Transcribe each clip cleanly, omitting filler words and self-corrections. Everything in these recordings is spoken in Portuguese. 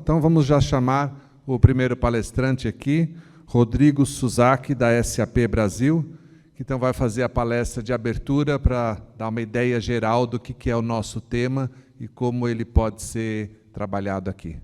Então, vamos já chamar o primeiro palestrante aqui, Rodrigo Suzaki, da SAP Brasil, que então vai fazer a palestra de abertura para dar uma ideia geral do que é o nosso tema e como ele pode ser trabalhado aqui.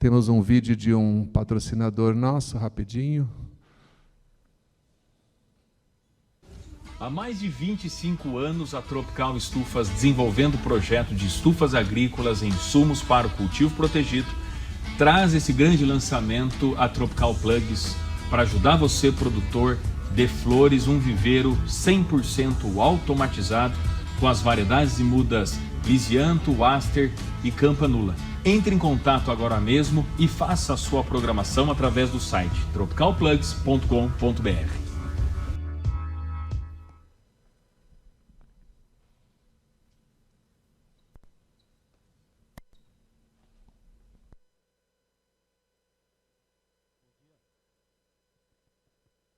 Temos um vídeo de um patrocinador nosso, rapidinho. Há mais de 25 anos, a Tropical Estufas, desenvolvendo o projeto de estufas agrícolas e insumos para o cultivo protegido, traz esse grande lançamento, a Tropical Plugs, para ajudar você, produtor de flores, um viveiro 100% automatizado, com as variedades de mudas Lisianto, Aster e Campanula. Entre em contato agora mesmo e faça a sua programação através do site tropicalplugs.com.br.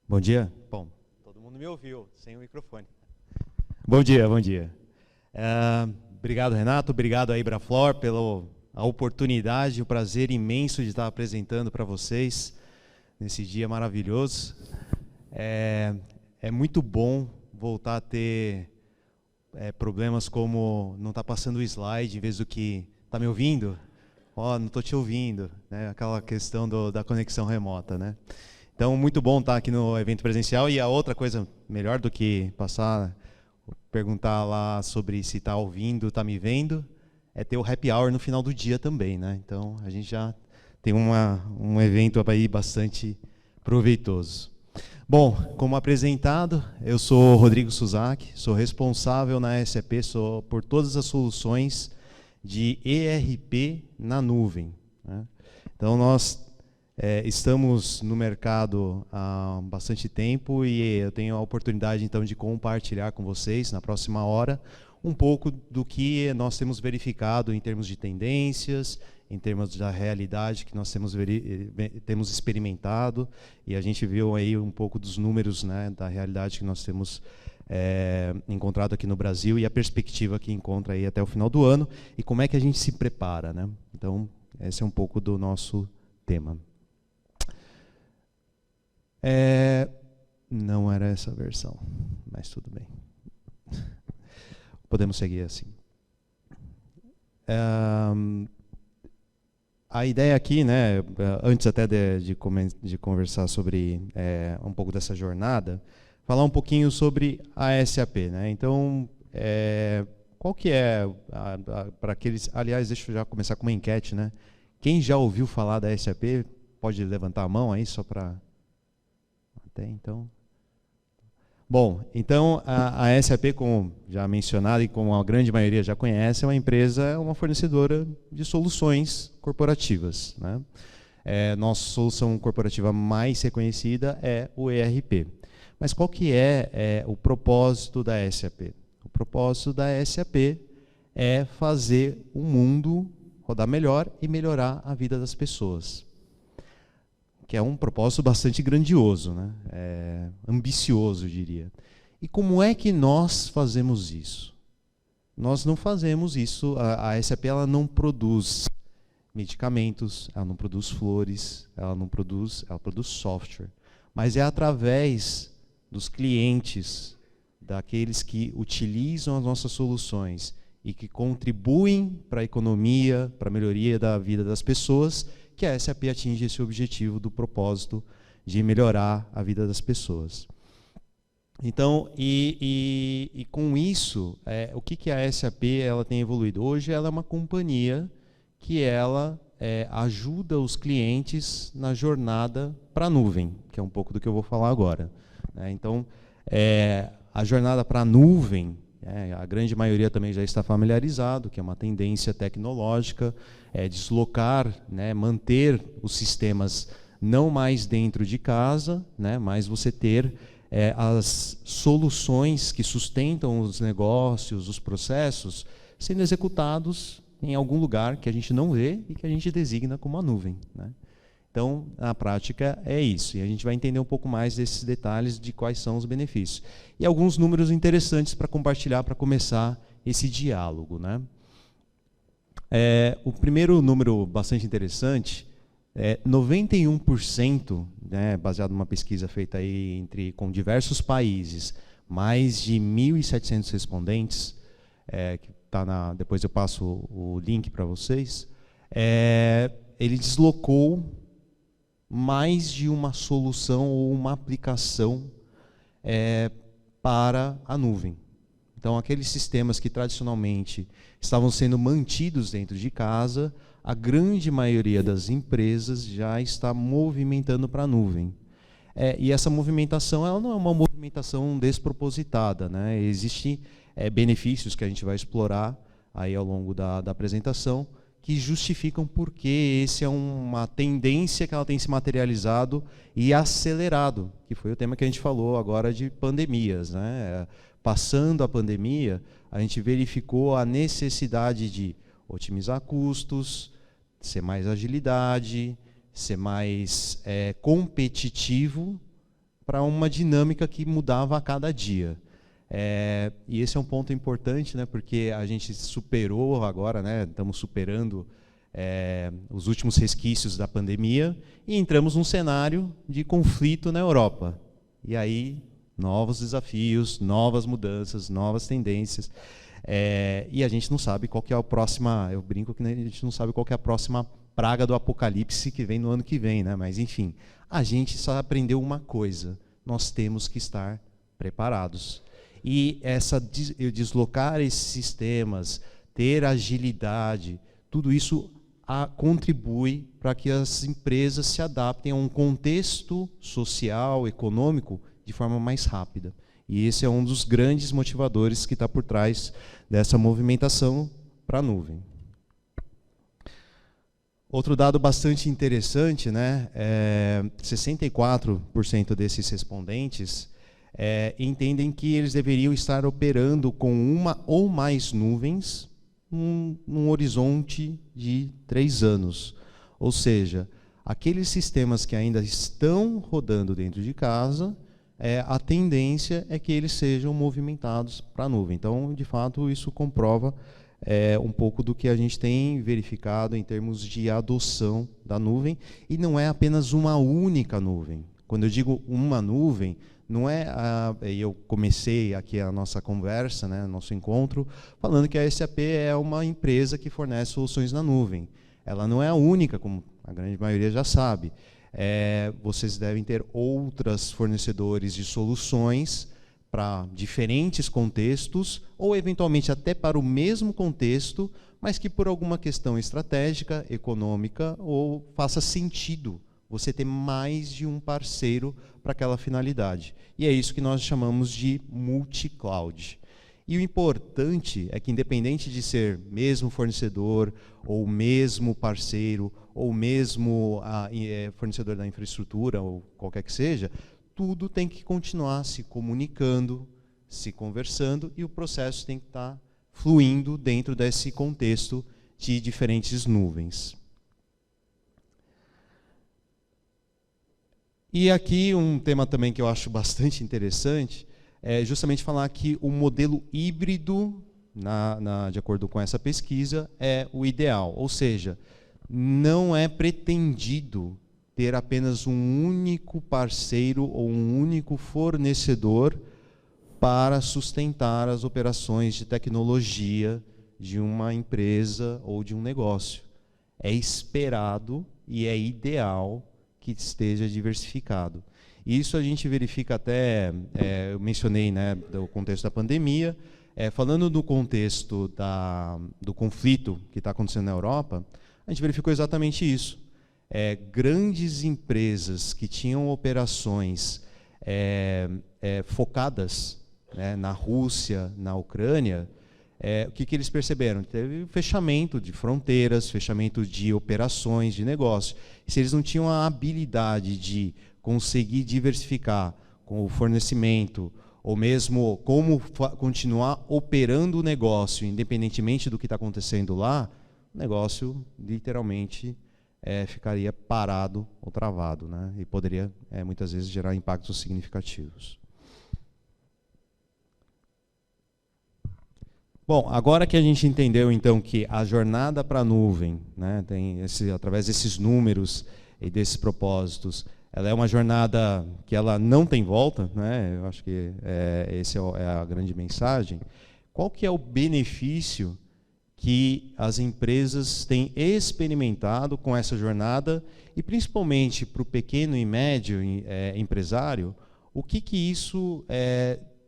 Bom dia. Bom, todo mundo me ouviu, sem o microfone. Bom dia, bom dia. Obrigado, Renato, obrigado a Ibraflor pela oportunidade, o prazer imenso de estar apresentando para vocês nesse dia maravilhoso. É muito bom voltar a ter problemas como não estar passando o slide em vez do que... Está me ouvindo? Não estou te ouvindo. Né? Aquela questão da conexão remota, né? Então, muito bom estar aqui no evento presencial. E a outra coisa melhor do que perguntar lá sobre se está ouvindo, está me vendo, é ter o happy hour no final do dia também, né? Então, a gente já tem um evento aí bastante proveitoso. Bom, como apresentado, eu sou Rodrigo Suzaki, sou responsável na SAP por todas as soluções de ERP na nuvem, né? Então, nós estamos no mercado há bastante tempo e eu tenho a oportunidade, então, de compartilhar com vocês, na próxima hora, um pouco do que nós temos verificado em termos de tendências, em termos da realidade que nós temos experimentado, e a gente viu aí um pouco dos números, né, da realidade que nós temos encontrado aqui no Brasil e a perspectiva que encontra aí até o final do ano, e como é que a gente se prepara, né? Então, esse é um pouco do nosso tema. Não era essa a versão, mas tudo bem. Podemos seguir assim. A ideia aqui, né, antes até de conversar sobre um pouco dessa jornada, falar um pouquinho sobre a SAP, né? Então, qual que é, para aqueles... Aliás, deixa eu já começar com uma enquete, né? Quem já ouviu falar da SAP, pode levantar a mão aí, só para... Até então... Bom, então a SAP, como já mencionado e como a grande maioria já conhece, é uma empresa, uma fornecedora de soluções corporativas, né? Nossa solução corporativa mais reconhecida é o ERP. Mas qual que é o propósito da SAP? O propósito da SAP é fazer o mundo rodar melhor e melhorar a vida das pessoas. Que é um propósito bastante grandioso, né? Ambicioso, eu diria. E como é que nós fazemos isso? Nós não fazemos isso, a SAP ela não produz medicamentos, ela não produz flores, ela produz software. Mas é através dos clientes, daqueles que utilizam as nossas soluções e que contribuem para a economia, para a melhoria da vida das pessoas, que a SAP atinge esse objetivo do propósito de melhorar a vida das pessoas. Então, e com isso, o que a SAP ela tem evoluído? Hoje ela é uma companhia que ela ajuda os clientes na jornada para a nuvem, que é um pouco do que eu vou falar agora. Então, a jornada para a nuvem, a grande maioria também já está familiarizado, que é uma tendência tecnológica, deslocar, né, manter os sistemas não mais dentro de casa, né, mas você ter as soluções que sustentam os negócios, os processos, sendo executados em algum lugar que a gente não vê e que a gente designa como a nuvem, né? Então, na prática, é isso. E a gente vai entender um pouco mais desses detalhes de quais são os benefícios. E alguns números interessantes para compartilhar, para começar esse diálogo, né? O primeiro número bastante interessante é 91%, né, baseado numa pesquisa feita aí com diversos países, mais de 1.700 respondentes, que tá depois eu passo o link para vocês, ele deslocou mais de uma solução ou uma aplicação para a nuvem. Então, aqueles sistemas que tradicionalmente estavam sendo mantidos dentro de casa, a grande maioria das empresas já está movimentando para a nuvem. E essa movimentação, ela não é uma movimentação despropositada, né? Existem benefícios que a gente vai explorar aí ao longo da apresentação, que justificam por que esse é uma tendência que ela tem se materializado e acelerado, que foi o tema que a gente falou agora de pandemias, né? Passando a pandemia, a gente verificou a necessidade de otimizar custos, ser mais agilidade, ser mais competitivo para uma dinâmica que mudava a cada dia. E esse é um ponto importante, né, porque a gente superou agora, né, estamos superando os últimos resquícios da pandemia e entramos num cenário de conflito na Europa. E aí, novos desafios, novas mudanças, novas tendências. E a gente não sabe qual que é a próxima, eu brinco que a gente não sabe qual que é a próxima praga do apocalipse que vem no ano que vem, né? Mas enfim, a gente só aprendeu uma coisa: nós temos que estar preparados. E deslocar esses sistemas, ter agilidade, tudo isso contribui para que as empresas se adaptem a um contexto social, econômico, de forma mais rápida. E esse é um dos grandes motivadores que está por trás dessa movimentação para a nuvem. Outro dado bastante interessante, né? 64% desses respondentes entendem que eles deveriam estar operando com uma ou mais nuvens num horizonte de 3 anos. Ou seja, aqueles sistemas que ainda estão rodando dentro de casa, a tendência é que eles sejam movimentados para a nuvem. Então, de fato, isso comprova um pouco do que a gente tem verificado em termos de adoção da nuvem, e não é apenas uma única nuvem. Quando eu digo uma nuvem, não eu comecei aqui a nossa conversa, né, nosso encontro, falando que a SAP é uma empresa que fornece soluções na nuvem. Ela não é a única, como a grande maioria já sabe. Vocês devem ter outros fornecedores de soluções para diferentes contextos, ou eventualmente até para o mesmo contexto, mas que por alguma questão estratégica, econômica, ou faça sentido você ter mais de um parceiro para aquela finalidade. E é isso que nós chamamos de multi-cloud. E o importante é que, independente de ser mesmo fornecedor, ou mesmo parceiro, ou mesmo fornecedor da infraestrutura, ou qualquer que seja, tudo tem que continuar se comunicando, se conversando, e o processo tem que estar fluindo dentro desse contexto de diferentes nuvens. E aqui um tema também que eu acho bastante interessante é justamente falar que o modelo híbrido, de acordo com essa pesquisa, é o ideal. Ou seja, não é pretendido ter apenas um único parceiro ou um único fornecedor para sustentar as operações de tecnologia de uma empresa ou de um negócio. É esperado e é ideal que esteja diversificado. Isso a gente verifica até, eu mencionei, né, do contexto da pandemia, falando do contexto do conflito que está acontecendo na Europa, a gente verificou exatamente isso. Grandes empresas que tinham operações focadas, né, na Rússia, na Ucrânia, o que eles perceberam? Teve fechamento de fronteiras, fechamento de operações, de negócio. Se eles não tinham a habilidade de conseguir diversificar com o fornecimento, ou mesmo como continuar operando o negócio, independentemente do que está acontecendo lá, o negócio literalmente ficaria parado ou travado, né? E poderia muitas vezes gerar impactos significativos. Bom, agora que a gente entendeu então que a jornada para a nuvem, né, através desses números e desses propósitos, ela é uma jornada que ela não tem volta, né? Eu acho que essa é a grande mensagem. Qual que é o benefício que as empresas têm experimentado com essa jornada e principalmente para o pequeno e médio empresário, o que isso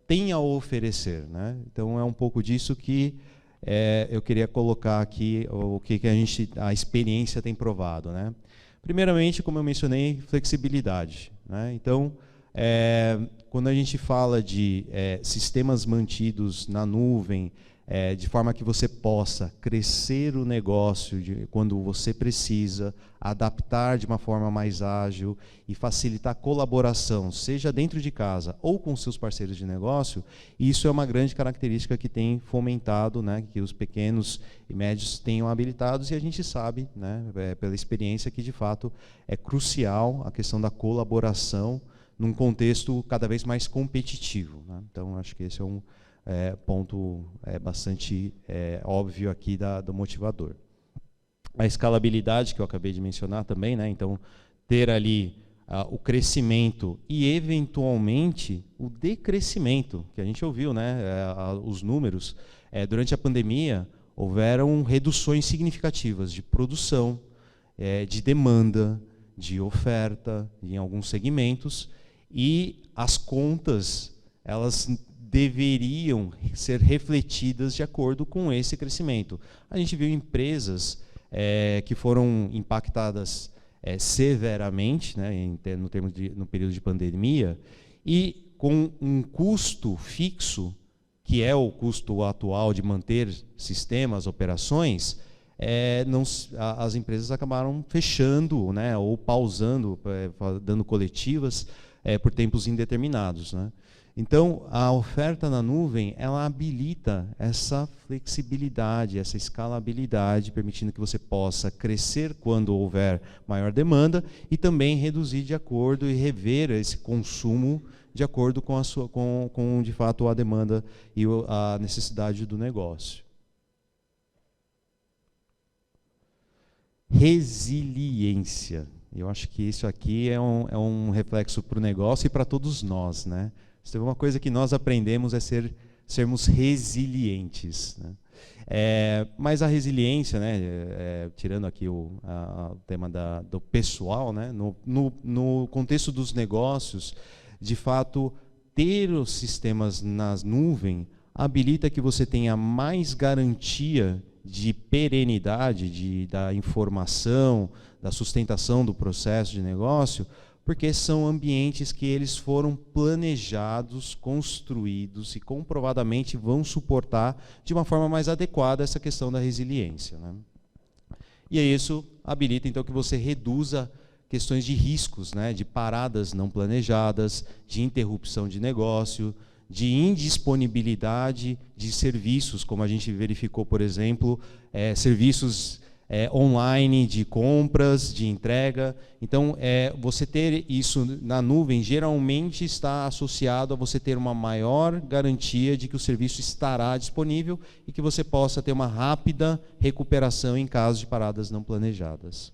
tem a oferecer, né? Então é um pouco disso que eu queria colocar aqui, o que a experiência tem provado, né? Primeiramente, como eu mencionei, flexibilidade, né? Então, quando a gente fala de sistemas mantidos na nuvem, de forma que você possa crescer o negócio quando você precisa, adaptar de uma forma mais ágil e facilitar a colaboração, seja dentro de casa ou com seus parceiros de negócio, isso é uma grande característica que tem fomentado, né, que os pequenos e médios tenham habilitados, e a gente sabe, né, pela experiência, que de fato é crucial a questão da colaboração num contexto cada vez mais competitivo, né? Então, acho que esse é um ponto bastante óbvio aqui do motivador. A escalabilidade, que eu acabei de mencionar também, né? Então, ter ali o crescimento e, eventualmente, o decrescimento, que a gente ouviu, né? Os números. Durante a pandemia, houveram reduções significativas de produção, de demanda, de oferta, em alguns segmentos, e as contas, elas deveriam ser refletidas de acordo com esse crescimento. A gente viu empresas que foram impactadas severamente, né, no período de pandemia, e com um custo fixo, que é o custo atual de manter sistemas, operações, as empresas acabaram fechando, né, ou pausando, dando coletivas por tempos indeterminados, né? Então, a oferta na nuvem, ela habilita essa flexibilidade, essa escalabilidade, permitindo que você possa crescer quando houver maior demanda e também reduzir de acordo e rever esse consumo de acordo com de fato, a demanda e a necessidade do negócio. Resiliência. Eu acho que isso aqui é um reflexo para o negócio e para todos nós, né? Se tem uma coisa que nós aprendemos sermos resilientes, né? Mas a resiliência, né, tirando aqui o tema do pessoal, né, no contexto dos negócios, de fato, ter os sistemas nas nuvens habilita que você tenha mais garantia de perenidade da informação, da sustentação do processo de negócio, porque são ambientes que eles foram planejados, construídos e comprovadamente vão suportar de uma forma mais adequada essa questão da resiliência, né? E isso habilita então que você reduza questões de riscos, né, de paradas não planejadas, de interrupção de negócio, de indisponibilidade de serviços, como a gente verificou, por exemplo, serviços online de compras, de entrega. Então, você ter isso na nuvem geralmente está associado a você ter uma maior garantia de que o serviço estará disponível e que você possa ter uma rápida recuperação em caso de paradas não planejadas.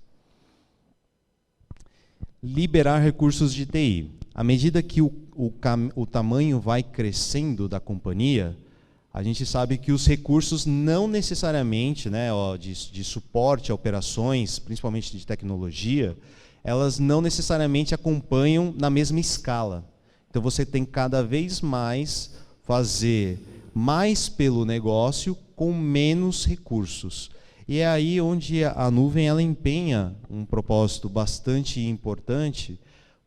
Liberar recursos de TI. À medida que o tamanho vai crescendo da companhia, a gente sabe que os recursos não necessariamente, né, de suporte a operações, principalmente de tecnologia, elas não necessariamente acompanham na mesma escala. Então você tem cada vez mais fazer mais pelo negócio com menos recursos. E é aí onde a nuvem ela empenha um propósito bastante importante,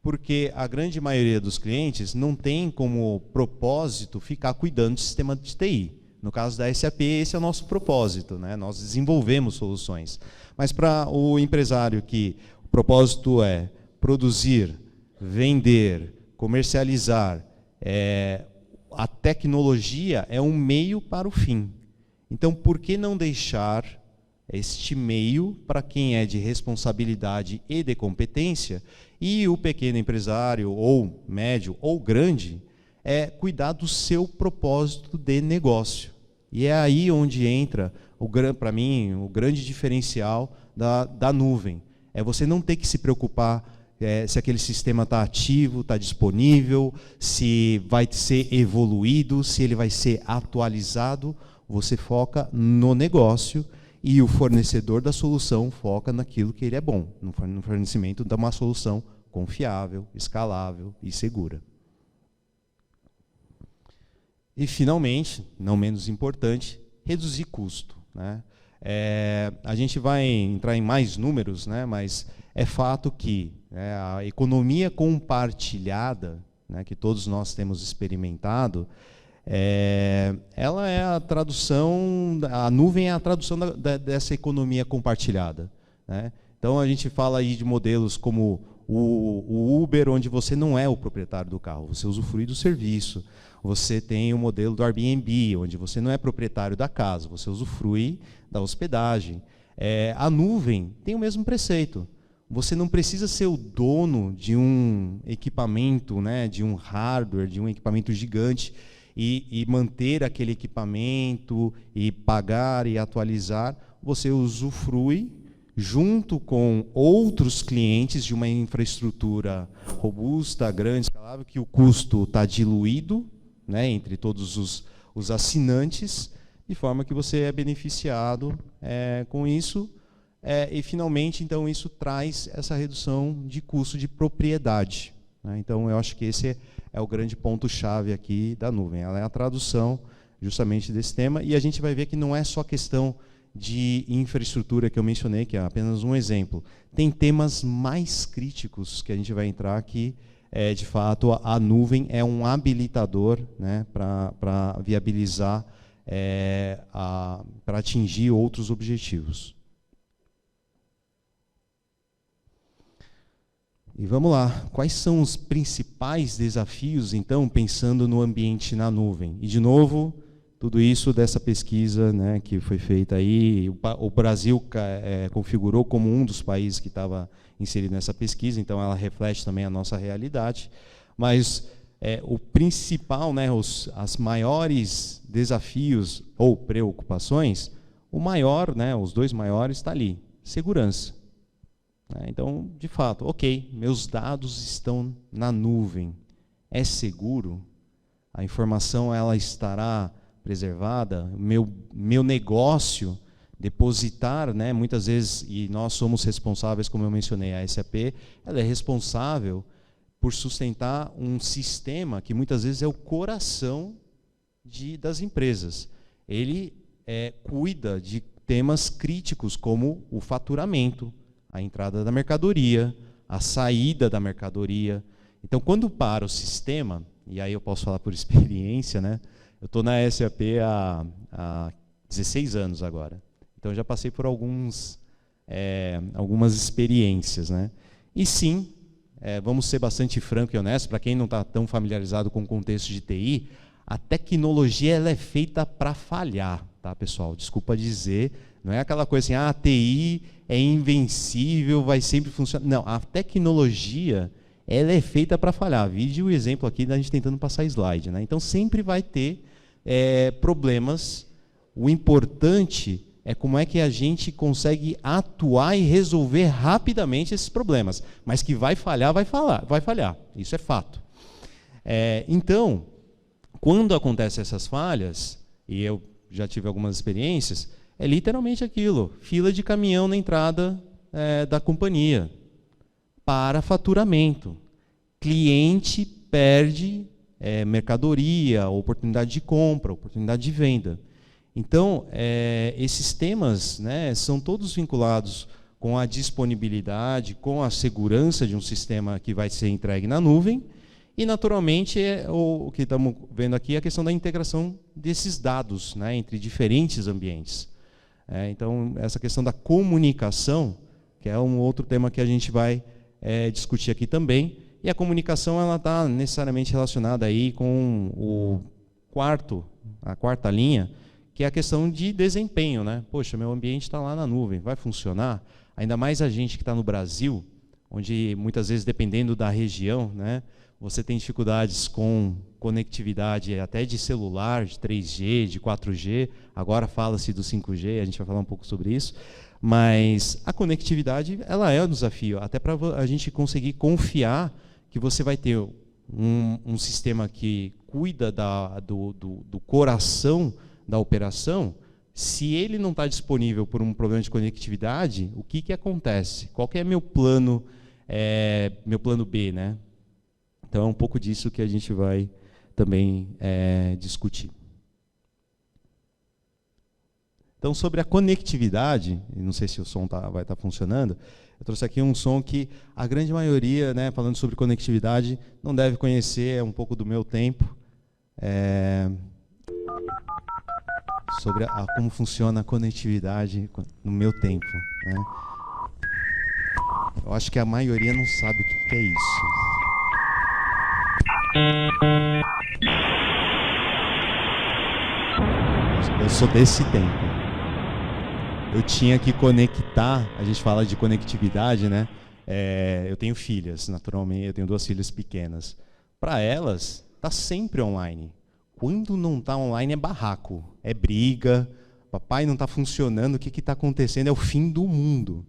porque a grande maioria dos clientes não tem como propósito ficar cuidando do sistema de TI. No caso da SAP, esse é o nosso propósito, né? Nós desenvolvemos soluções. Mas para o empresário que o propósito é produzir, vender, comercializar, a tecnologia é um meio para o fim. Então, por que não deixar este meio para quem é de responsabilidade e de competência, e o pequeno empresário, ou médio, ou grande, cuidar do seu propósito de negócio. E é aí onde entra, para mim, o grande diferencial da nuvem. É você não ter que se preocupar se aquele sistema está ativo, está disponível, se vai ser evoluído, se ele vai ser atualizado. Você foca no negócio e o fornecedor da solução foca naquilo que ele é bom, no fornecimento de uma solução confiável, escalável e segura. E, finalmente, não menos importante, reduzir custo, né? A gente vai entrar em mais números, né, mas é fato que a economia compartilhada, né, que todos nós temos experimentado, ela é a tradução, a nuvem é a tradução dessa economia compartilhada, né? Então, a gente fala aí de modelos como o Uber, onde você não é o proprietário do carro, você usufrui do serviço. Você tem o modelo do Airbnb, onde você não é proprietário da casa, você usufrui da hospedagem. A nuvem tem o mesmo preceito. Você não precisa ser o dono de um equipamento, né, de um hardware, de um equipamento gigante, e manter aquele equipamento, e pagar e atualizar. Você usufrui junto com outros clientes de uma infraestrutura robusta, grande, escalável, que o custo está diluído, né, entre todos os assinantes, de forma que você é beneficiado com isso. E, finalmente, então, isso traz essa redução de custo de propriedade, né? Então, eu acho que esse é o grande ponto-chave aqui da nuvem. Ela é a tradução justamente desse tema, e a gente vai ver que não é só questão de infraestrutura que eu mencionei, que é apenas um exemplo. Tem temas mais críticos que a gente vai entrar aqui. De fato, a nuvem é um habilitador, né, para viabilizar, para atingir outros objetivos. E vamos lá, quais são os principais desafios, então, pensando no ambiente na nuvem? E, de novo, tudo isso dessa pesquisa, né, que foi feita aí, o Brasil configurou como um dos países que estava inserido nessa pesquisa, então ela reflete também a nossa realidade. Mas o principal, né, as maiores desafios ou preocupações, o maior, né, os dois maiores, está ali: segurança. Então, de fato, ok, meus dados estão na nuvem, é seguro? A informação ela estará preservada? Meu negócio, depositar, né, muitas vezes, e nós somos responsáveis, como eu mencionei, a SAP, ela é responsável por sustentar um sistema que muitas vezes é o coração das empresas. Ele cuida de temas críticos como o faturamento, a entrada da mercadoria, a saída da mercadoria. Então, quando para o sistema, e aí eu posso falar por experiência, né? Eu estou na SAP há 16 anos agora. Então, eu já passei por algumas experiências, né? E sim, vamos ser bastante franco e honesto, para quem não está tão familiarizado com o contexto de TI, a tecnologia ela é feita para falhar, tá, pessoal? Desculpa dizer, não é aquela coisa assim, a TI é invencível, vai sempre funcionar. Não, a tecnologia ela é feita para falhar. Vide o exemplo aqui da gente tentando passar slide, né? Então, sempre vai ter problemas. O importante é como é que a gente consegue atuar e resolver rapidamente esses problemas. Mas que vai falhar, vai falhar. Isso é fato. Então, quando acontecem essas falhas, e eu já tive algumas experiências, é literalmente aquilo: fila de caminhão na entrada da companhia, para faturamento. Cliente perde mercadoria, oportunidade de compra, oportunidade de venda. Então, esses temas, né, são todos vinculados com a disponibilidade, com a segurança de um sistema que vai ser entregue na nuvem, e, naturalmente, o que estamos vendo aqui é a questão da integração desses dados, né, entre diferentes ambientes. Então, essa questão da comunicação, que é um outro tema que a gente vai discutir aqui também, E a comunicação ela está necessariamente relacionada aí com a quarta linha, que é a questão de desempenho, né? Poxa, meu ambiente está lá na nuvem, vai funcionar? Ainda mais a gente que está no Brasil, onde muitas vezes, dependendo da região, né, você tem dificuldades com conectividade até de celular, de 3G, de 4G, agora fala-se do 5G, a gente vai falar um pouco sobre isso, mas a conectividade ela é um desafio, até para a gente conseguir confiar que você vai ter um sistema que cuida do coração da operação. Se ele não está disponível por um problema de conectividade, o que acontece? Qual que é meu plano B, né? Então é um pouco disso que a gente vai também discutir. Então, sobre a conectividade, não sei se o som vai estar funcionando, eu trouxe aqui um som que a grande maioria, né, falando sobre conectividade, não deve conhecer, é um pouco do meu tempo, sobre como funciona a conectividade no meu tempo, né? Eu acho que a maioria não sabe o que é isso. Eu sou desse tempo. Eu tinha que conectar, a gente fala de conectividade, né? Eu tenho filhas, naturalmente, eu tenho 2 filhas pequenas. Para elas, está sempre online. Quando não está online é barraco, é briga, papai não está funcionando, o que está acontecendo? É o fim do mundo.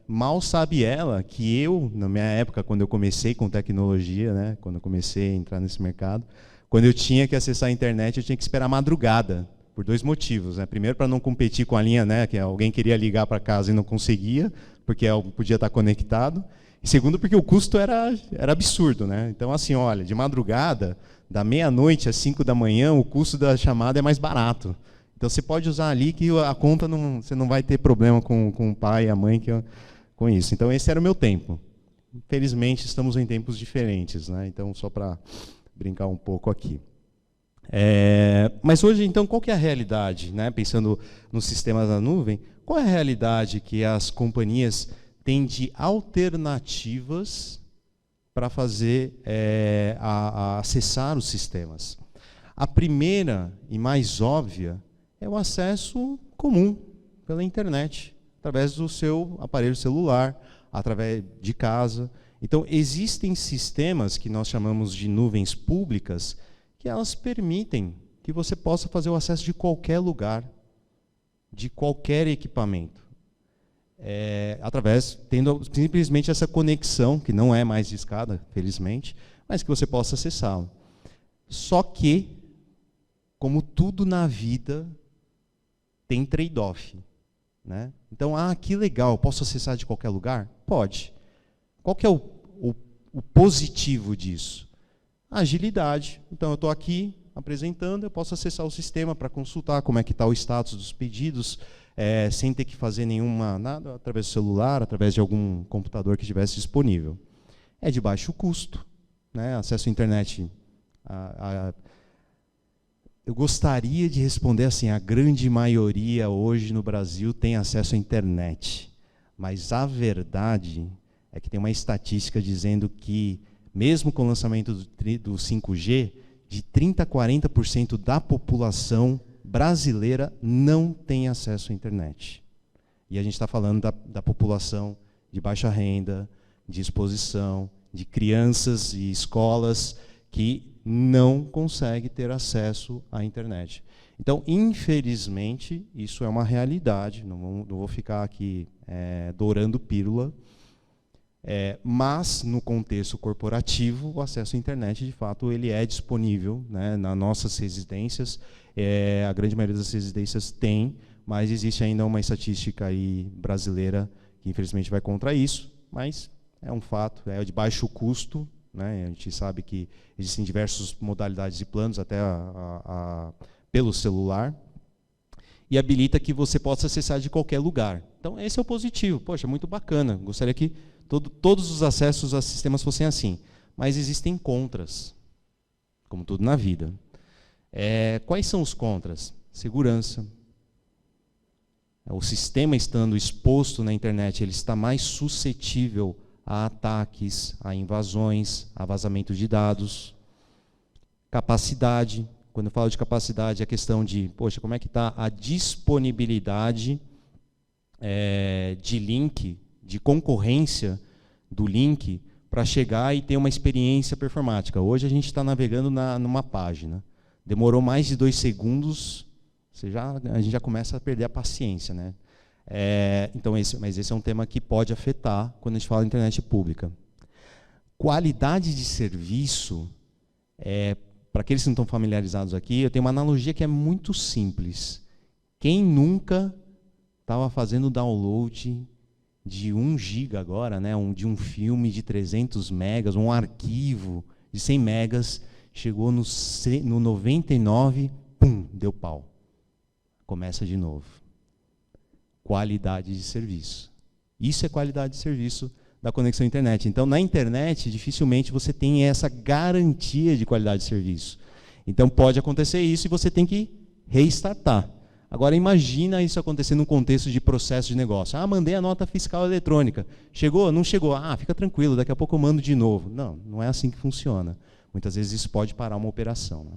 Mal sabe ela que eu, na minha época, quando eu comecei com tecnologia, né, quando eu comecei a entrar nesse mercado, quando eu tinha que acessar a internet, eu tinha que esperar a madrugada, por 2 motivos. Né? Primeiro, para não competir com a linha, né, que alguém queria ligar para casa e não conseguia, porque podia estar conectado. E segundo, porque o custo era absurdo. Né? Então, assim, olha, de madrugada, da meia-noite às 5 da manhã, o custo da chamada é mais barato. Então, você pode usar ali que a conta, você não vai ter problema com o pai e a mãe com isso. Então, esse era o meu tempo. Infelizmente, estamos em tempos diferentes. Né? Então, só para brincar um pouco aqui. Mas hoje, então, qual que é a realidade? Né? Pensando no sistema da nuvem, qual é a realidade que as companhias têm de alternativas para fazer, a acessar os sistemas? A primeira e mais óbvia é o acesso comum pela internet, através do seu aparelho celular, através de casa. Então, existem sistemas que nós chamamos de nuvens públicas, que elas permitem que você possa fazer o acesso de qualquer lugar, de qualquer equipamento, tendo simplesmente essa conexão, que não é mais discada, felizmente, mas que você possa acessá-lo. Só que, como tudo na vida, tem trade-off. Né? Então, que legal, posso acessar de qualquer lugar? Pode. Qual que é o positivo disso? A agilidade. Então, eu estou aqui apresentando, eu posso acessar o sistema para consultar como é que está o status dos pedidos, sem ter que fazer nada, através do celular, através de algum computador que estivesse disponível. É de baixo custo, né? Acesso à internet. Eu gostaria de responder assim, a grande maioria hoje no Brasil tem acesso à internet, mas a verdade é que tem uma estatística dizendo que, mesmo com o lançamento do 5G, de 30% a 40% da população brasileira não tem acesso à internet. E a gente está falando da população de baixa renda, de exposição, de crianças e escolas que não conseguem ter acesso à internet. Então, infelizmente, isso é uma realidade, não vou ficar aqui dourando pílula, mas, no contexto corporativo, o acesso à internet, de fato, ele é disponível, né, nas nossas residências. A grande maioria das residências tem, mas existe ainda uma estatística aí brasileira que, infelizmente, vai contra isso, mas é um fato, é de baixo custo. Né? A gente sabe que existem diversas modalidades de planos, até pelo celular, e habilita que você possa acessar de qualquer lugar. Então, esse é o positivo. Poxa, muito bacana. Gostaria que todos os acessos a sistemas fossem assim. Mas existem contras, como tudo na vida. Quais são os contras? Segurança. O sistema estando exposto na internet, ele está mais suscetível a ataques, a invasões, a vazamento de dados. Capacidade, quando eu falo de capacidade, é a questão de, poxa, como é que está a disponibilidade de link, de concorrência do link, para chegar e ter uma experiência performática. Hoje a gente está navegando numa página. Demorou mais de 2 segundos, a gente já começa a perder a paciência, né? Então, mas esse é um tema que pode afetar quando a gente fala de internet pública. Qualidade de serviço, para aqueles que não estão familiarizados aqui, eu tenho uma analogia que é muito simples. Quem nunca estava fazendo download de 1 GB agora, né, de um filme de 300 megas, um arquivo de 100 megas, chegou no 99, pum, deu pau. Começa de novo. Qualidade de serviço. Isso é qualidade de serviço da conexão à internet. Então, na internet, dificilmente você tem essa garantia de qualidade de serviço. Então, pode acontecer isso e você tem que restartar. Agora, imagina isso acontecer num contexto de processo de negócio. Mandei a nota fiscal eletrônica. Chegou? Não chegou? Fica tranquilo, daqui a pouco eu mando de novo. Não, não é assim que funciona. Muitas vezes isso pode parar uma operação, né?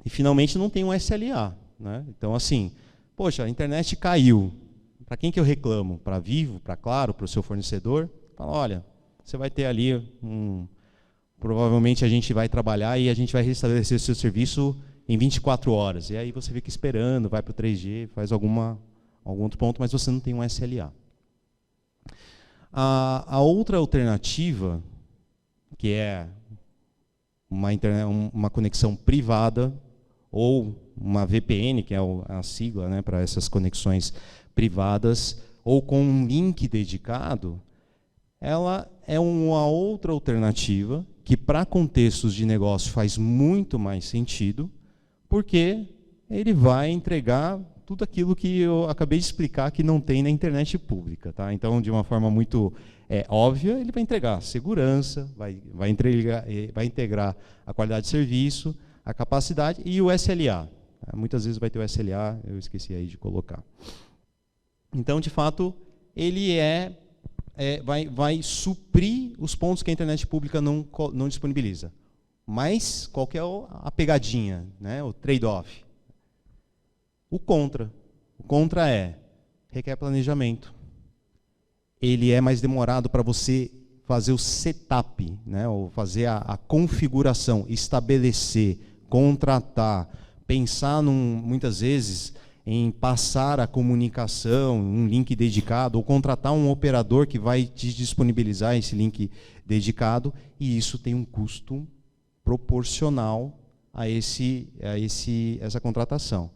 E, finalmente, não tem um SLA, né? Então, assim, poxa, a internet caiu. Para quem que eu reclamo? Para Vivo, para Claro, para o seu fornecedor? Fala, olha, você vai ter ali provavelmente a gente vai trabalhar e a gente vai restabelecer o seu serviço em 24 horas. E aí você fica esperando, vai para o 3G, faz algum outro ponto, mas você não tem um SLA. A outra alternativa, que é uma conexão privada, ou uma VPN, que é a sigla, né, para essas conexões privadas, ou com um link dedicado, ela é uma outra alternativa que, para contextos de negócio, faz muito mais sentido, porque ele vai entregar tudo aquilo que eu acabei de explicar que não tem na internet pública. Tá? Então, de uma forma muito óbvia, ele vai entregar segurança, vai integrar a qualidade de serviço, a capacidade e o SLA. Muitas vezes vai ter o SLA, eu esqueci aí de colocar. Então, de fato, ele vai suprir os pontos que a internet pública não disponibiliza. Mas qual que é a pegadinha, né? O trade-off? O contra. O contra requer planejamento. Ele é mais demorado para você fazer o setup, né? Ou fazer a configuração, estabelecer, contratar, pensar muitas vezes em passar a comunicação, um link dedicado, ou contratar um operador que vai te disponibilizar esse link dedicado, e isso tem um custo proporcional a essa contratação.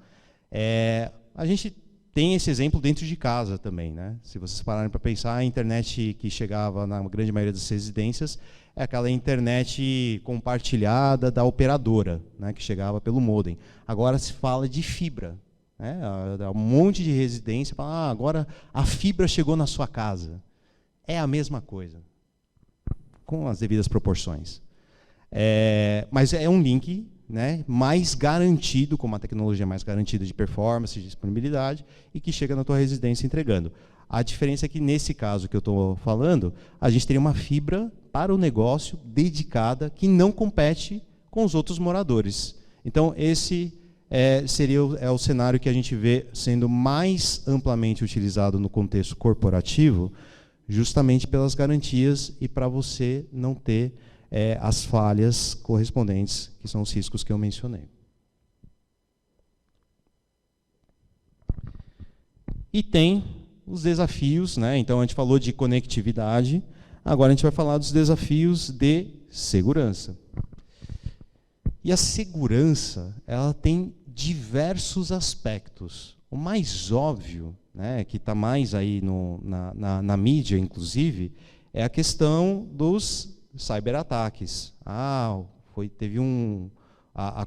A gente tem esse exemplo dentro de casa também, né? Se vocês pararem para pensar, a internet que chegava na grande maioria das residências é aquela internet compartilhada da operadora, né, que chegava pelo modem. Agora se fala de fibra. Né? Um monte de residência fala, agora a fibra chegou na sua casa. É a mesma coisa, com as devidas proporções. Mas é um link, né, mais garantido, com uma tecnologia mais garantida de performance, de disponibilidade, e que chega na tua residência entregando. A diferença é que, nesse caso que eu estou falando, a gente teria uma fibra para o negócio dedicada que não compete com os outros moradores. Então, esse seria o cenário que a gente vê sendo mais amplamente utilizado no contexto corporativo, justamente pelas garantias e para você não ter as falhas correspondentes, que são os riscos que eu mencionei. E tem os desafios, né? Então a gente falou de conectividade, agora a gente vai falar dos desafios de segurança. E a segurança, ela tem diversos aspectos. O mais óbvio, né, que está mais aí na mídia, inclusive, é a questão dos cyberataques. A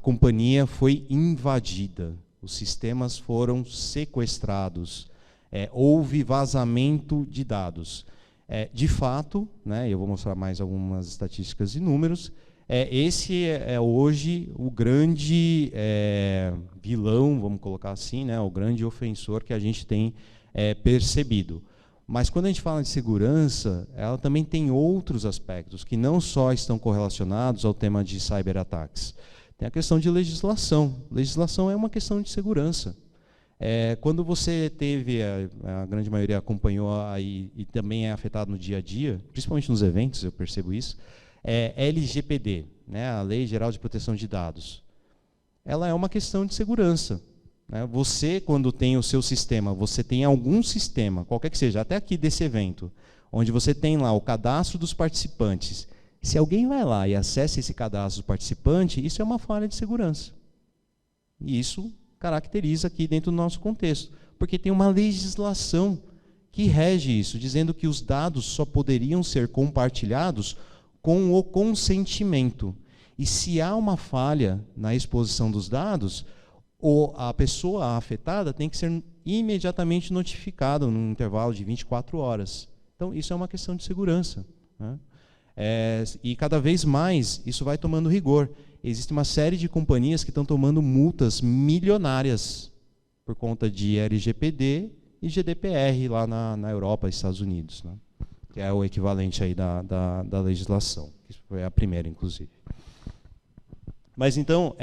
companhia foi invadida, os sistemas foram sequestrados, houve vazamento de dados. De fato, né, eu vou mostrar mais algumas estatísticas e números, esse é hoje o grande vilão, vamos colocar assim, né, o grande ofensor que a gente tem percebido. Mas quando a gente fala de segurança, ela também tem outros aspectos que não só estão correlacionados ao tema de cyberataques. Tem a questão de legislação. Legislação é uma questão de segurança. Quando você teve, a grande maioria acompanhou aí, e também é afetado no dia a dia, principalmente nos eventos, eu percebo isso, LGPD, né, a Lei Geral de Proteção de Dados. Ela é uma questão de segurança. Né? Você, quando tem o seu sistema, você tem algum sistema, qualquer que seja, até aqui desse evento, onde você tem lá o cadastro dos participantes. Se alguém vai lá e acessa esse cadastro do participante, isso é uma falha de segurança. E isso caracteriza aqui dentro do nosso contexto, porque tem uma legislação que rege isso, dizendo que os dados só poderiam ser compartilhados com o consentimento. E se há uma falha na exposição dos dados, a pessoa afetada tem que ser imediatamente notificada num intervalo de 24 horas. Então, isso é uma questão de segurança. Né? E cada vez mais isso vai tomando rigor. Existe uma série de companhias que estão tomando multas milionárias por conta de LGPD e GDPR lá na Europa e Estados Unidos, né? Que é o equivalente aí da legislação. Isso foi a primeira, inclusive. Mas então,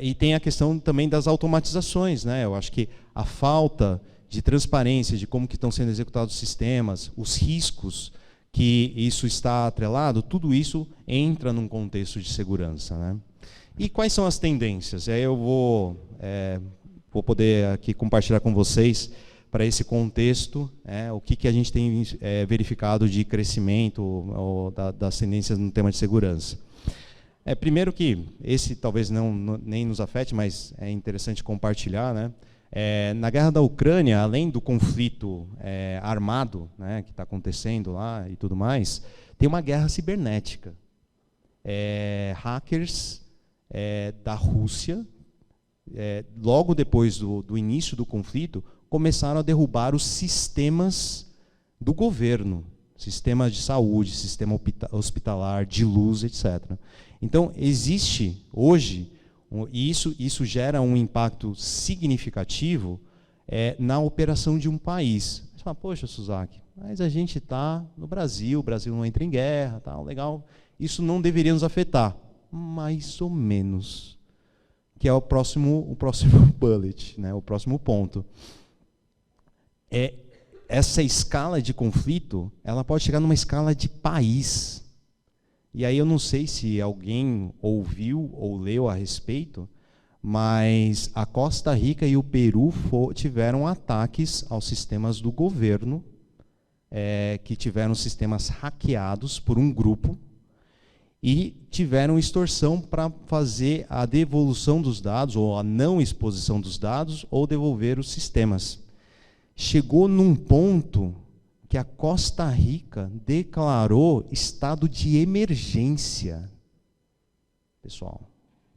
e tem a questão também das automatizações, né? Eu acho que a falta de transparência de como que estão sendo executados os sistemas, os riscos que isso está atrelado, tudo isso entra num contexto de segurança, né? E quais são as tendências? Aí eu vou poder aqui compartilhar com vocês, para esse contexto, o que a gente tem verificado de crescimento das tendências no tema de segurança. Primeiro que esse talvez nem nos afete, mas é interessante compartilhar, né? Na guerra da Ucrânia, além do conflito armado, né, que está acontecendo lá e tudo mais, tem uma guerra cibernética. Hackers da Rússia, logo depois do início do conflito, começaram a derrubar os sistemas do governo, sistemas de saúde, sistema hospitalar, de luz, etc. Então, existe hoje, e isso gera um impacto significativo na operação de um país. Você fala, poxa, Suzaki, mas a gente está no Brasil, o Brasil não entra em guerra, tá, legal, isso não deveria nos afetar. Mais ou menos. Que é o próximo bullet, né, o próximo ponto. Essa escala de conflito, ela pode chegar numa escala de país. E aí eu não sei se alguém ouviu ou leu a respeito, mas a Costa Rica e o Peru tiveram ataques aos sistemas do governo, que tiveram sistemas hackeados por um grupo e tiveram extorsão para fazer a devolução dos dados, ou a não exposição dos dados, ou devolver os sistemas. Chegou num ponto que a Costa Rica declarou estado de emergência. Pessoal,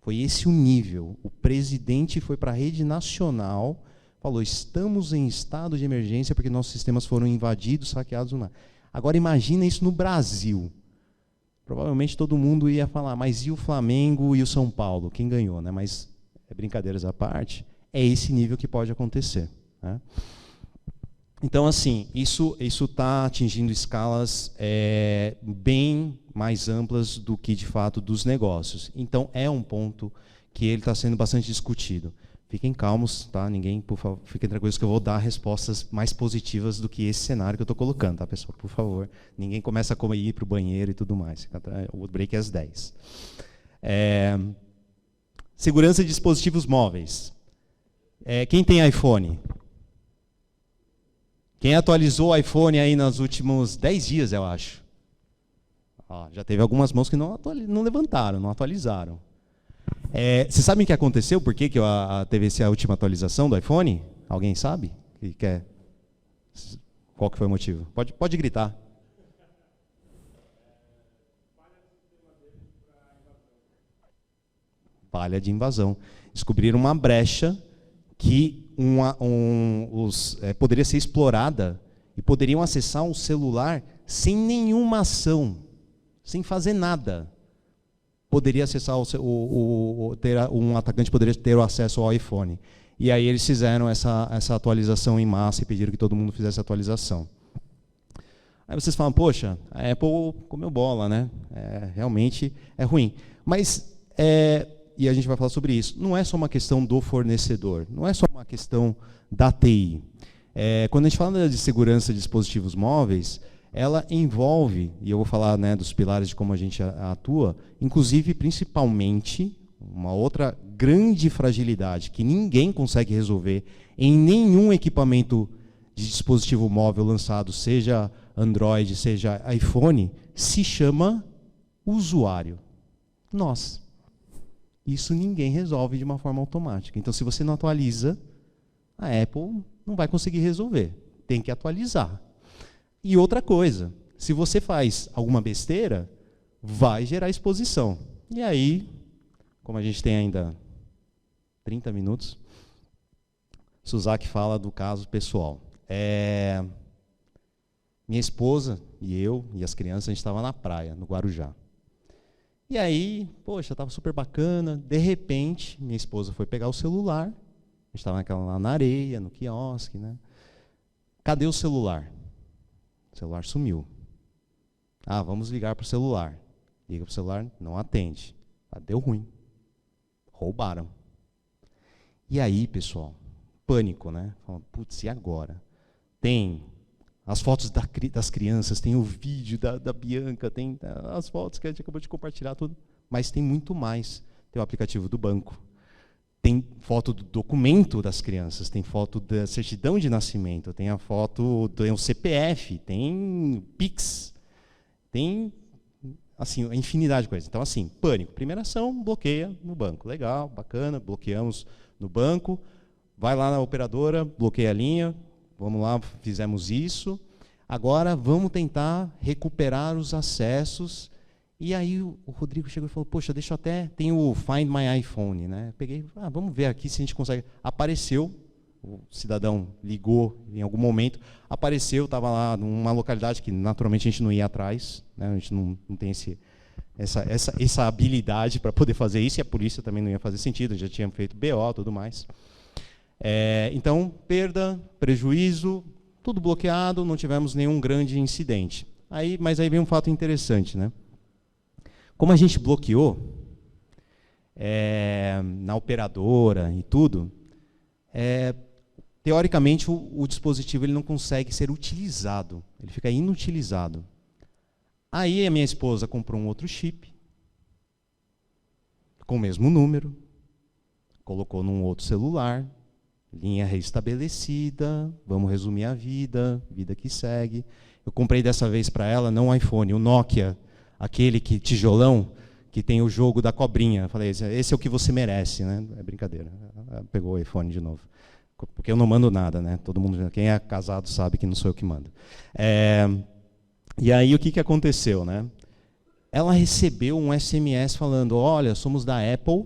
foi esse o nível. O presidente foi para a rede nacional, falou, estamos em estado de emergência porque nossos sistemas foram invadidos, hackeados. Agora imagina isso no Brasil. Provavelmente todo mundo ia falar, mas e o Flamengo e o São Paulo? Quem ganhou? Né? Mas, brincadeiras à parte, é esse nível que pode acontecer. Né? Então, assim, isso está atingindo escalas bem mais amplas do que, de fato, dos negócios. Então, é um ponto que ele está sendo bastante discutido. Fiquem calmos, tá? Ninguém, por favor, fiquem tranquilos que eu vou dar respostas mais positivas do que esse cenário que eu estou colocando, tá, pessoal? Por favor, ninguém começa a ir para o banheiro e tudo mais. O break é às 10. Segurança de dispositivos móveis. Quem tem iPhone? Quem atualizou o iPhone aí nos últimos 10 dias, eu acho? Já teve algumas mãos que não levantaram, não atualizaram. Vocês sabem o que aconteceu? Por que teve essa última atualização do iPhone? Alguém sabe? Qual que foi o motivo? Pode gritar. Falha de invasão. Descobriram uma brecha que poderia ser explorada e poderiam acessar um celular sem nenhuma ação, sem fazer nada. Poderia acessar um atacante poderia ter o acesso ao iPhone. E aí eles fizeram essa atualização em massa e pediram que todo mundo fizesse a atualização. Aí vocês falam, poxa, a Apple comeu bola, né? Realmente é ruim. Mas, e a gente vai falar sobre isso, não é só uma questão do fornecedor, não é só uma questão da TI. Quando a gente fala de segurança de dispositivos móveis, ela envolve, e eu vou falar, né, dos pilares de como a gente atua, inclusive, principalmente, uma outra grande fragilidade que ninguém consegue resolver em nenhum equipamento de dispositivo móvel lançado, seja Android, seja iPhone, se chama usuário. Nós. Isso ninguém resolve de uma forma automática. Então, se você não atualiza, a Apple não vai conseguir resolver. Tem que atualizar. E outra coisa, se você faz alguma besteira, vai gerar exposição. E aí, como a gente tem ainda 30 minutos, Suzaki fala do caso pessoal. Minha esposa e eu e as crianças, a gente estava na praia, no Guarujá. E aí, poxa, estava super bacana. De repente, minha esposa foi pegar o celular. A gente estava lá na areia, no quiosque, né? Cadê o celular? O celular sumiu. Vamos ligar para o celular. Liga para o celular, não atende. Deu ruim. Roubaram. E aí, pessoal, pânico, né? Putz, e agora? Tem as fotos das crianças, tem o vídeo da Bianca, tem as fotos que a gente acabou de compartilhar, tudo. Mas tem muito mais. Tem o aplicativo do banco. Tem foto do documento das crianças, tem foto da certidão de nascimento, tem a foto do CPF, tem Pix, tem assim, a infinidade de coisas. Então, assim, pânico. Primeira ação, bloqueia no banco. Legal, bacana, bloqueamos no banco. Vai lá na operadora, bloqueia a linha. Vamos lá, fizemos isso. Agora, vamos tentar recuperar os acessos. E aí o Rodrigo chegou e falou, poxa, deixa eu até... Tem o Find My iPhone, né? Peguei, vamos ver aqui se a gente consegue... Apareceu, o cidadão ligou em algum momento, apareceu, estava lá numa localidade que naturalmente a gente não ia atrás, né? A gente não tem essa habilidade para poder fazer isso, e a polícia também não ia fazer sentido, já tinha feito BO e tudo mais. Então, perda, prejuízo, tudo bloqueado, não tivemos nenhum grande incidente. Mas aí vem um fato interessante, né? Como a gente bloqueou na operadora e tudo, teoricamente o dispositivo ele não consegue ser utilizado, ele fica inutilizado. Aí a minha esposa comprou um outro chip, com o mesmo número, colocou num outro celular, linha restabelecida, vamos resumir a vida que segue. Eu comprei dessa vez para ela, não o iPhone, o Nokia, aquele tijolão, que tem o jogo da cobrinha. Eu falei, esse é o que você merece, né? É brincadeira. Ela pegou o iPhone de novo. Porque eu não mando nada, né? Todo mundo, quem é casado sabe que não sou eu que mando. E aí o que aconteceu, né? Ela recebeu um SMS falando, olha, somos da Apple,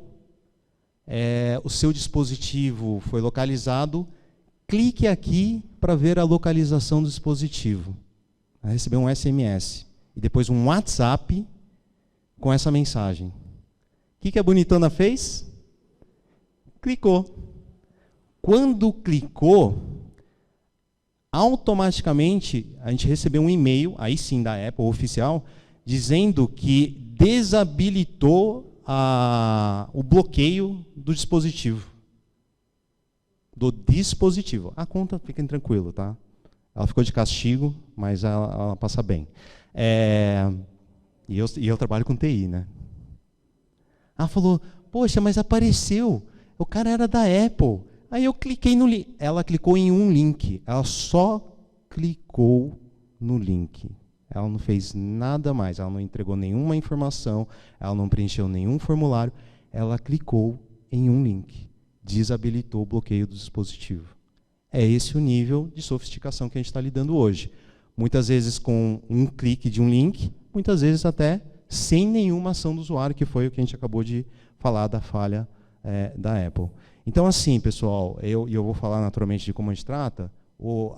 o seu dispositivo foi localizado, clique aqui para ver a localização do dispositivo. Ela recebeu um SMS. E depois um WhatsApp com essa mensagem. O que a bonitona fez? Clicou. Quando clicou, automaticamente a gente recebeu um e-mail, aí sim da Apple oficial, dizendo que desabilitou o bloqueio do dispositivo. A conta, fiquem tranquilo, tá? Ela ficou de castigo, mas ela passa bem. E eu trabalho com TI, né? Ela falou, poxa, mas apareceu, o cara era da Apple. Aí eu cliquei no link. Ela clicou em um link, ela só clicou no link. Ela não fez nada mais, ela não entregou nenhuma informação, ela não preencheu nenhum formulário, ela clicou em um link, desabilitou o bloqueio do dispositivo. É esse o nível de sofisticação que a gente está lidando hoje. Muitas vezes com um clique de um link, muitas vezes até sem nenhuma ação do usuário, que foi o que a gente acabou de falar da falha da Apple. Então, assim, pessoal, eu vou falar naturalmente de como a gente trata, o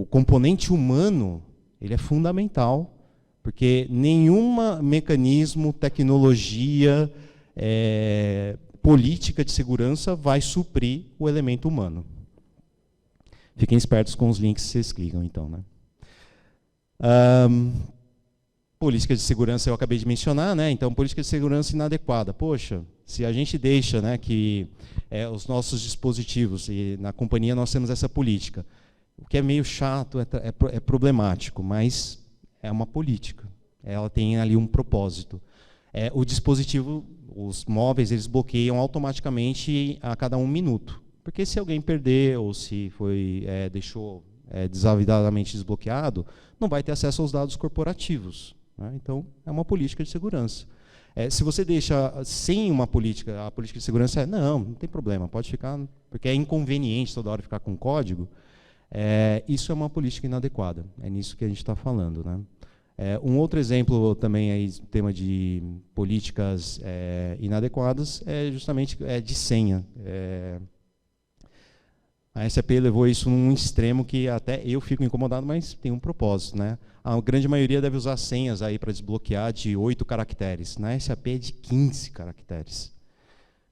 componente humano ele é fundamental, porque nenhum mecanismo, tecnologia, política de segurança vai suprir o elemento humano. Fiquem espertos com os links que vocês clicam, então, né? Política de segurança eu acabei de mencionar, né? Então, política de segurança inadequada. Poxa, se a gente deixa, né, que os nossos dispositivos, e na companhia nós temos essa política, o que é meio chato, é problemático, mas é uma política. Ela tem ali um propósito. O dispositivo, os móveis, eles bloqueiam automaticamente a cada 1 minuto. Porque se alguém perder ou se deixou desavidadamente desbloqueado, não vai ter acesso aos dados corporativos, né? Então, é uma política de segurança. Se você deixa sem uma política, a política de segurança não tem problema, pode ficar, porque é inconveniente toda hora ficar com código, isso é uma política inadequada, é nisso que a gente está falando, né? Um outro exemplo também aí, tema de políticas inadequadas é justamente de senha. A SAP levou isso num extremo que até eu fico incomodado, mas tem um propósito, né? A grande maioria deve usar senhas aí para desbloquear de 8 caracteres. Na SAP é de 15 caracteres.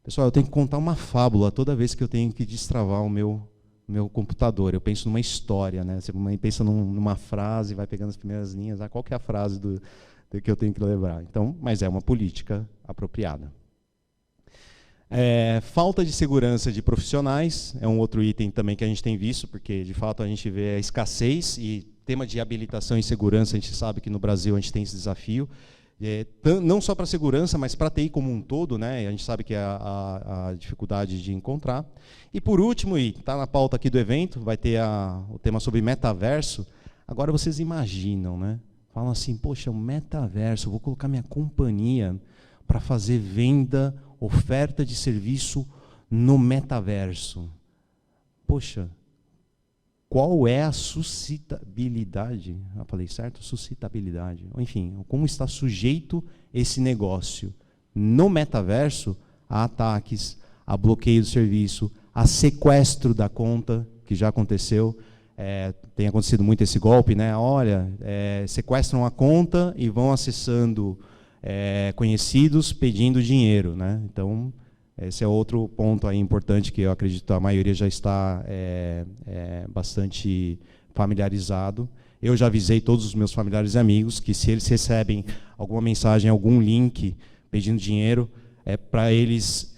Pessoal, eu tenho que contar uma fábula toda vez que eu tenho que destravar o meu computador. Eu penso numa história, né? Você pensa numa frase, vai pegando as primeiras linhas, qual que é a frase do que eu tenho que lembrar? Então, mas é uma política apropriada. Falta de segurança de profissionais é um outro item também que a gente tem visto, porque de fato a gente vê a escassez, e tema de habilitação e segurança, a gente sabe que no Brasil a gente tem esse desafio, não só para a segurança, mas para a TI como um todo, né? A gente sabe que é a dificuldade de encontrar. E por último, e está na pauta aqui do evento, vai ter o tema sobre metaverso. Agora vocês imaginam, né? Falam assim, poxa, o metaverso, vou colocar minha companhia para fazer venda, oferta de serviço no metaverso. Poxa, qual é a suscitabilidade? Eu falei certo? Suscitabilidade. Enfim, como está sujeito esse negócio no metaverso a ataques, a bloqueio do serviço, a sequestro da conta, que já aconteceu. Tem acontecido muito esse golpe, né? Olha, sequestram a conta e vão acessando conhecidos pedindo dinheiro, né? Então, esse é outro ponto aí importante que eu acredito a maioria já está bastante familiarizado. Eu já avisei todos os meus familiares e amigos que se eles recebem alguma mensagem, algum link pedindo dinheiro, para eles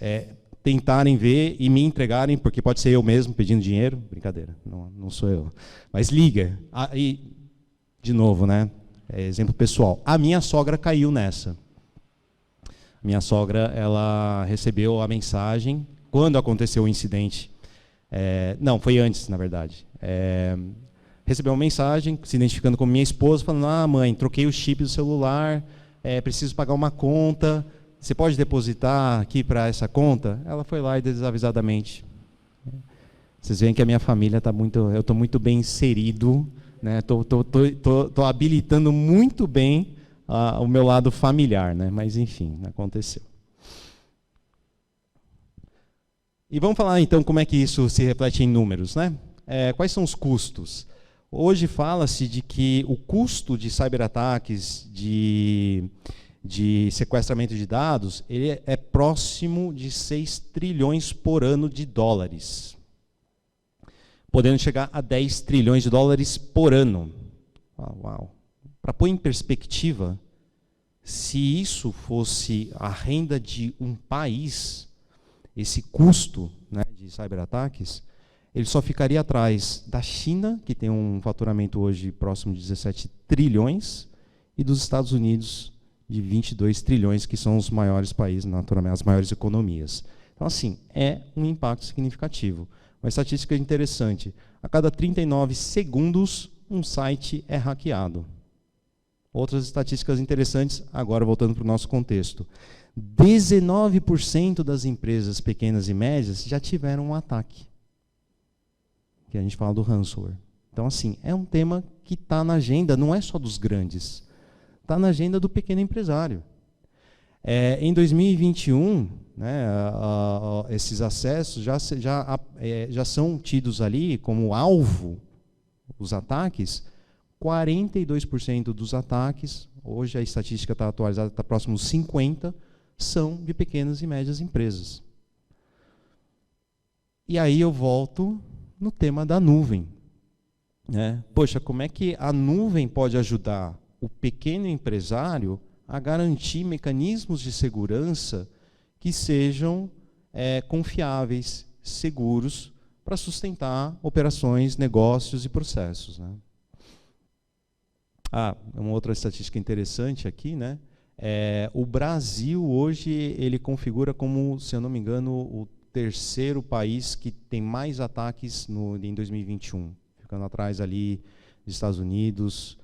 tentarem ver e me entregarem, porque pode ser eu mesmo pedindo dinheiro. Brincadeira, não sou eu. Mas liga. E, de novo, né? Exemplo pessoal. A minha sogra caiu nessa. Minha sogra, ela recebeu a mensagem quando aconteceu o incidente. Não, foi antes, na verdade. Recebeu uma mensagem se identificando como minha esposa, falando: mãe, troquei o chip do celular, preciso pagar uma conta, você pode depositar aqui para essa conta? Ela foi lá e desavisadamente. Vocês veem que a minha família está muito... Eu estou muito bem inserido, né? Tô habilitando muito bem o meu lado familiar, né? Mas, enfim, aconteceu. E vamos falar, então, como é que isso se reflete em números, né? Quais são os custos? Hoje fala-se de que o custo de cyberataques, de sequestramento de dados, ele é próximo de 6 trilhões por ano de dólares, podendo chegar a 10 trilhões de dólares por ano. Uau. Para pôr em perspectiva, se isso fosse a renda de um país, esse custo, né, de cyberataques, ele só ficaria atrás da China, que tem um faturamento hoje próximo de 17 trilhões, e dos Estados Unidos, de 22 trilhões, que são os maiores países, naturalmente, as maiores economias. Então, assim, é um impacto significativo. Uma estatística interessante: a cada 39 segundos, um site é hackeado. Outras estatísticas interessantes, agora voltando para o nosso contexto. 19% das empresas pequenas e médias já tiveram um ataque, que a gente fala do ransomware. Então, assim, é um tema que está na agenda, não é só dos grandes, está na agenda do pequeno empresário. Em 2021, né, esses acessos já são tidos ali como alvo, os ataques. 42% dos ataques, hoje a estatística está atualizada, está próximo de 50%, são de pequenas e médias empresas. E aí eu volto no tema da nuvem. né? Poxa, como é que a nuvem pode ajudar o pequeno empresário a garantir mecanismos de segurança que sejam confiáveis, seguros, para sustentar operações, negócios e processos, né? Uma outra estatística interessante aqui, né? O Brasil hoje ele configura como, se eu não me engano, o terceiro país que tem mais ataques em 2021, ficando atrás ali dos Estados Unidos,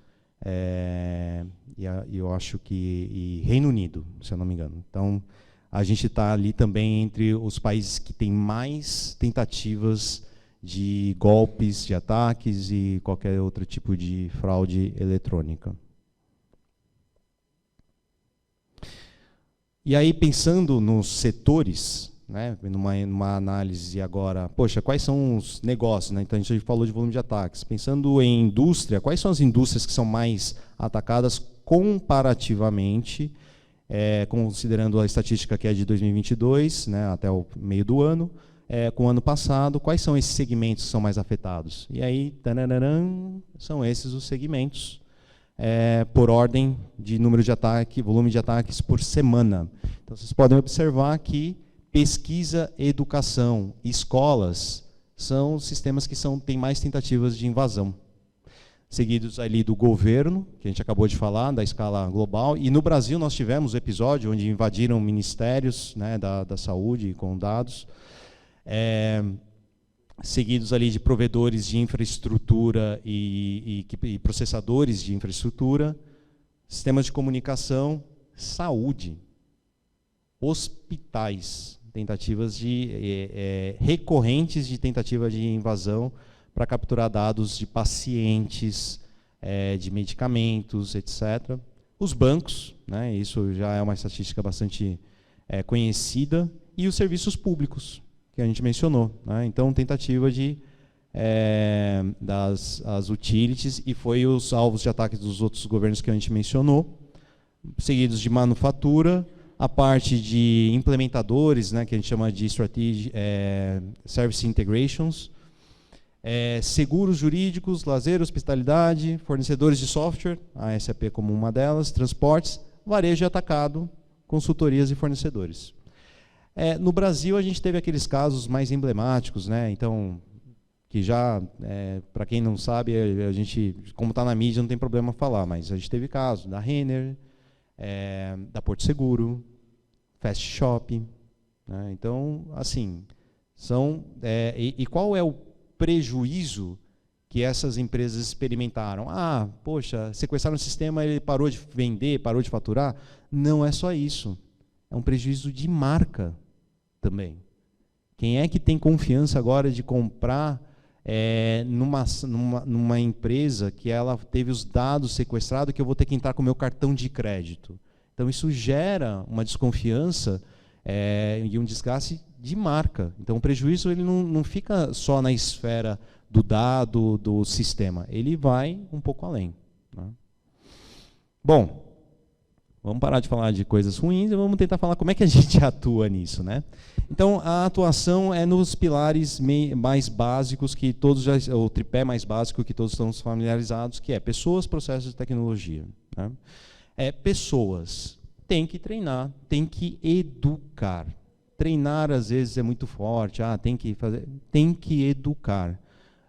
e eu acho que Reino Unido, se eu não me engano. Então, a gente está ali também entre os países que têm mais tentativas de golpes, de ataques e qualquer outro tipo de fraude eletrônica. E aí, pensando nos setores, né, numa análise agora, poxa, quais são os negócios, né? Então a gente falou de volume de ataques. Pensando em indústria, quais são as indústrias que são mais atacadas comparativamente, considerando a estatística que é de 2022, né, até o meio do ano, com o ano passado, quais são esses segmentos que são mais afetados? E aí, são esses os segmentos, por ordem de número de ataque, volume de ataques por semana. Então vocês podem observar que pesquisa, educação, escolas são os sistemas que têm mais tentativas de invasão. Seguidos ali do governo, que a gente acabou de falar, da escala global. E no Brasil nós tivemos um episódio onde invadiram ministérios, né, da saúde com dados. Seguidos ali de provedores de infraestrutura e processadores de infraestrutura, sistemas de comunicação, saúde, hospitais, tentativas recorrentes de tentativa de invasão para capturar dados de pacientes, de medicamentos, etc. Os bancos, né, isso já é uma estatística bastante conhecida, e os serviços públicos, que a gente mencionou, né? Então, tentativa das utilities, e foi os alvos de ataque dos outros governos que a gente mencionou, seguidos de manufatura, a parte de implementadores, né, que a gente chama de Service Integrations, seguros jurídicos, lazer, hospitalidade, fornecedores de software, a SAP como uma delas, transportes, varejo e atacado, consultorias e fornecedores. No Brasil, a gente teve aqueles casos mais emblemáticos, né? Então, que já, para quem não sabe, a gente, como está na mídia, não tem problema falar, mas a gente teve caso da Renner, da Porto Seguro, Fast Shop, né? Então, assim, e qual é o prejuízo que essas empresas experimentaram? Poxa, sequestraram o sistema, ele parou de vender, parou de faturar? Não é só isso. É um prejuízo de marca também. Quem é que tem confiança agora de comprar numa empresa que ela teve os dados sequestrados, que eu vou ter que entrar com o meu cartão de crédito? Então, isso gera uma desconfiança e um desgaste de marca. Então, o prejuízo ele não fica só na esfera do dado, do sistema. Ele vai um pouco além, né? Bom, vamos parar de falar de coisas ruins e vamos tentar falar como é que a gente atua nisso, né? Então, a atuação é nos pilares mais básicos, que todos o tripé mais básico que todos estamos familiarizados, que é pessoas, processos e tecnologia, né? Pessoas. Tem que treinar, tem que educar. Treinar, às vezes, é muito forte. Tem que educar.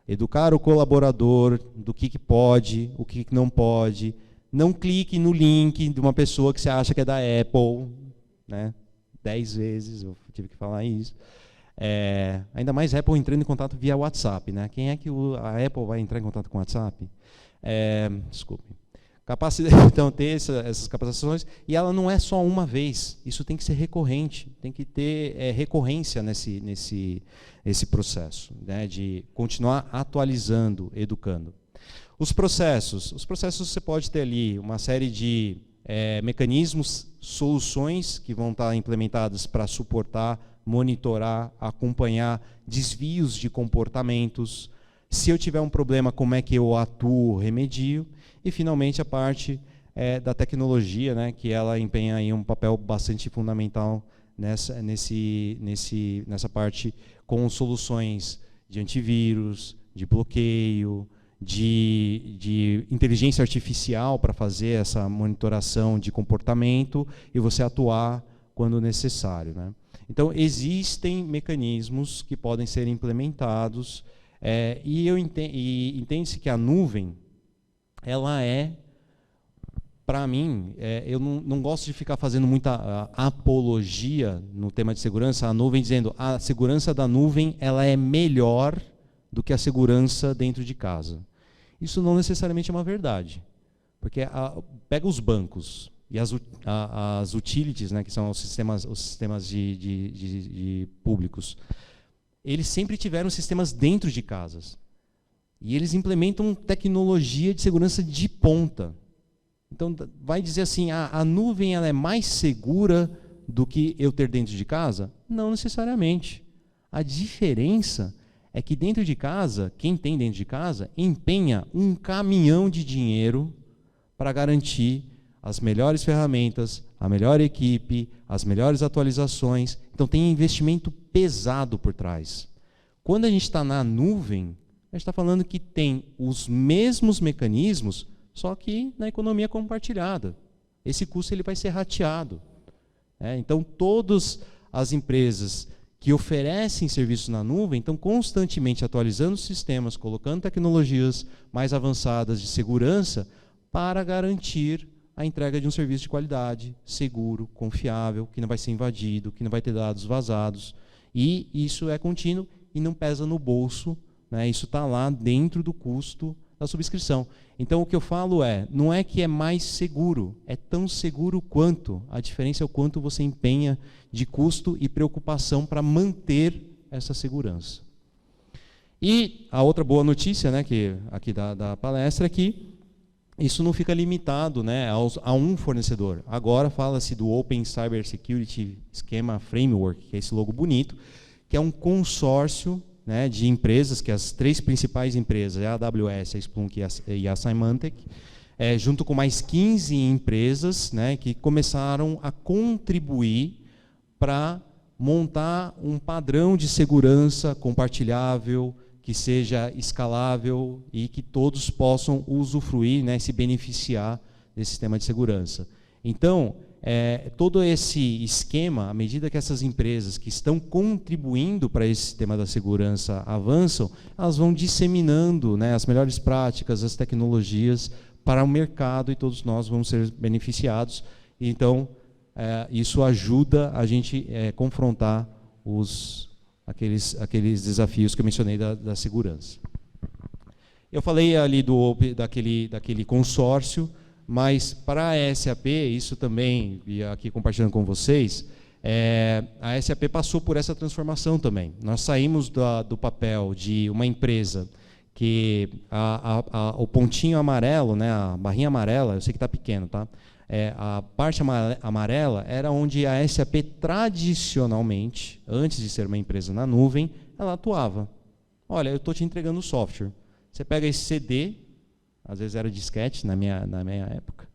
Educar o colaborador do que pode, o que não pode. Não clique no link de uma pessoa que você acha que é da Apple, né? 10 vezes eu tive que falar isso. Ainda mais Apple entrando em contato via WhatsApp, né? Quem é que a Apple vai entrar em contato com o WhatsApp? Desculpe. Então, ter essas capacitações, e ela não é só uma vez, isso tem que ser recorrente, tem que ter recorrência nesse processo, né, de continuar atualizando, educando. Os processos você pode ter ali uma série de mecanismos, soluções que vão estar implementadas para suportar, monitorar, acompanhar desvios de comportamentos. Se eu tiver um problema, como é que eu atuo, remedio. E, finalmente, a parte da tecnologia, né, que ela empenha aí um papel bastante fundamental nessa parte, com soluções de antivírus, de bloqueio, de inteligência artificial para fazer essa monitoração de comportamento e você atuar quando necessário, né? Então, existem mecanismos que podem ser implementados, e entende-se que a nuvem, ela para mim, eu não gosto de ficar fazendo muita apologia no tema de segurança, a nuvem dizendo a segurança da nuvem ela é melhor do que a segurança dentro de casa. Isso não necessariamente é uma verdade, porque pega os bancos e as utilities, né, que são os sistemas de públicos, eles sempre tiveram sistemas dentro de casas. E eles implementam tecnologia de segurança de ponta. Então, vai dizer assim, a nuvem ela é mais segura do que eu ter dentro de casa? Não necessariamente. A diferença é que dentro de casa, quem tem dentro de casa, empenha um caminhão de dinheiro para garantir as melhores ferramentas, a melhor equipe, as melhores atualizações. Então, tem investimento pesado por trás. Quando a gente está na nuvem, a gente está falando que tem os mesmos mecanismos, só que na economia compartilhada. Esse custo ele vai ser rateado. Então, todas as empresas que oferecem serviços na nuvem estão constantemente atualizando os sistemas, colocando tecnologias mais avançadas de segurança para garantir a entrega de um serviço de qualidade, seguro, confiável, que não vai ser invadido, que não vai ter dados vazados. E isso é contínuo e não pesa no bolso, né? Isso está lá dentro do custo da subscrição. Então, o que eu falo não é que é mais seguro, é tão seguro quanto. A diferença é o quanto você empenha de custo e preocupação para manter essa segurança. E a outra boa notícia, né, que aqui da palestra é que isso não fica limitado, né, a um fornecedor. Agora fala-se do Open Cyber Security Schema Framework, que é esse logo bonito, que é um consórcio, né, de empresas, que as 3 principais empresas, a AWS, a Splunk e a Symantec, junto com mais 15 empresas, né, que começaram a contribuir para montar um padrão de segurança compartilhável, que seja escalável e que todos possam usufruir, né, se beneficiar desse sistema de segurança. Então, todo esse esquema, à medida que essas empresas que estão contribuindo para esse sistema da segurança avançam, elas vão disseminando, né, as melhores práticas, as tecnologias para o mercado e todos nós vamos ser beneficiados. Então, isso ajuda a gente confrontar aqueles desafios que eu mencionei da segurança. Eu falei ali daquele consórcio, mas para a SAP, isso também, e aqui compartilhando com vocês, a SAP passou por essa transformação também. Nós saímos do papel de uma empresa que o pontinho amarelo, né, a barrinha amarela, eu sei que está pequeno, tá? A parte amarela era onde a SAP tradicionalmente, antes de ser uma empresa na nuvem, ela atuava. Olha, eu estou te entregando o software. Você pega esse CD, às vezes era disquete na minha época,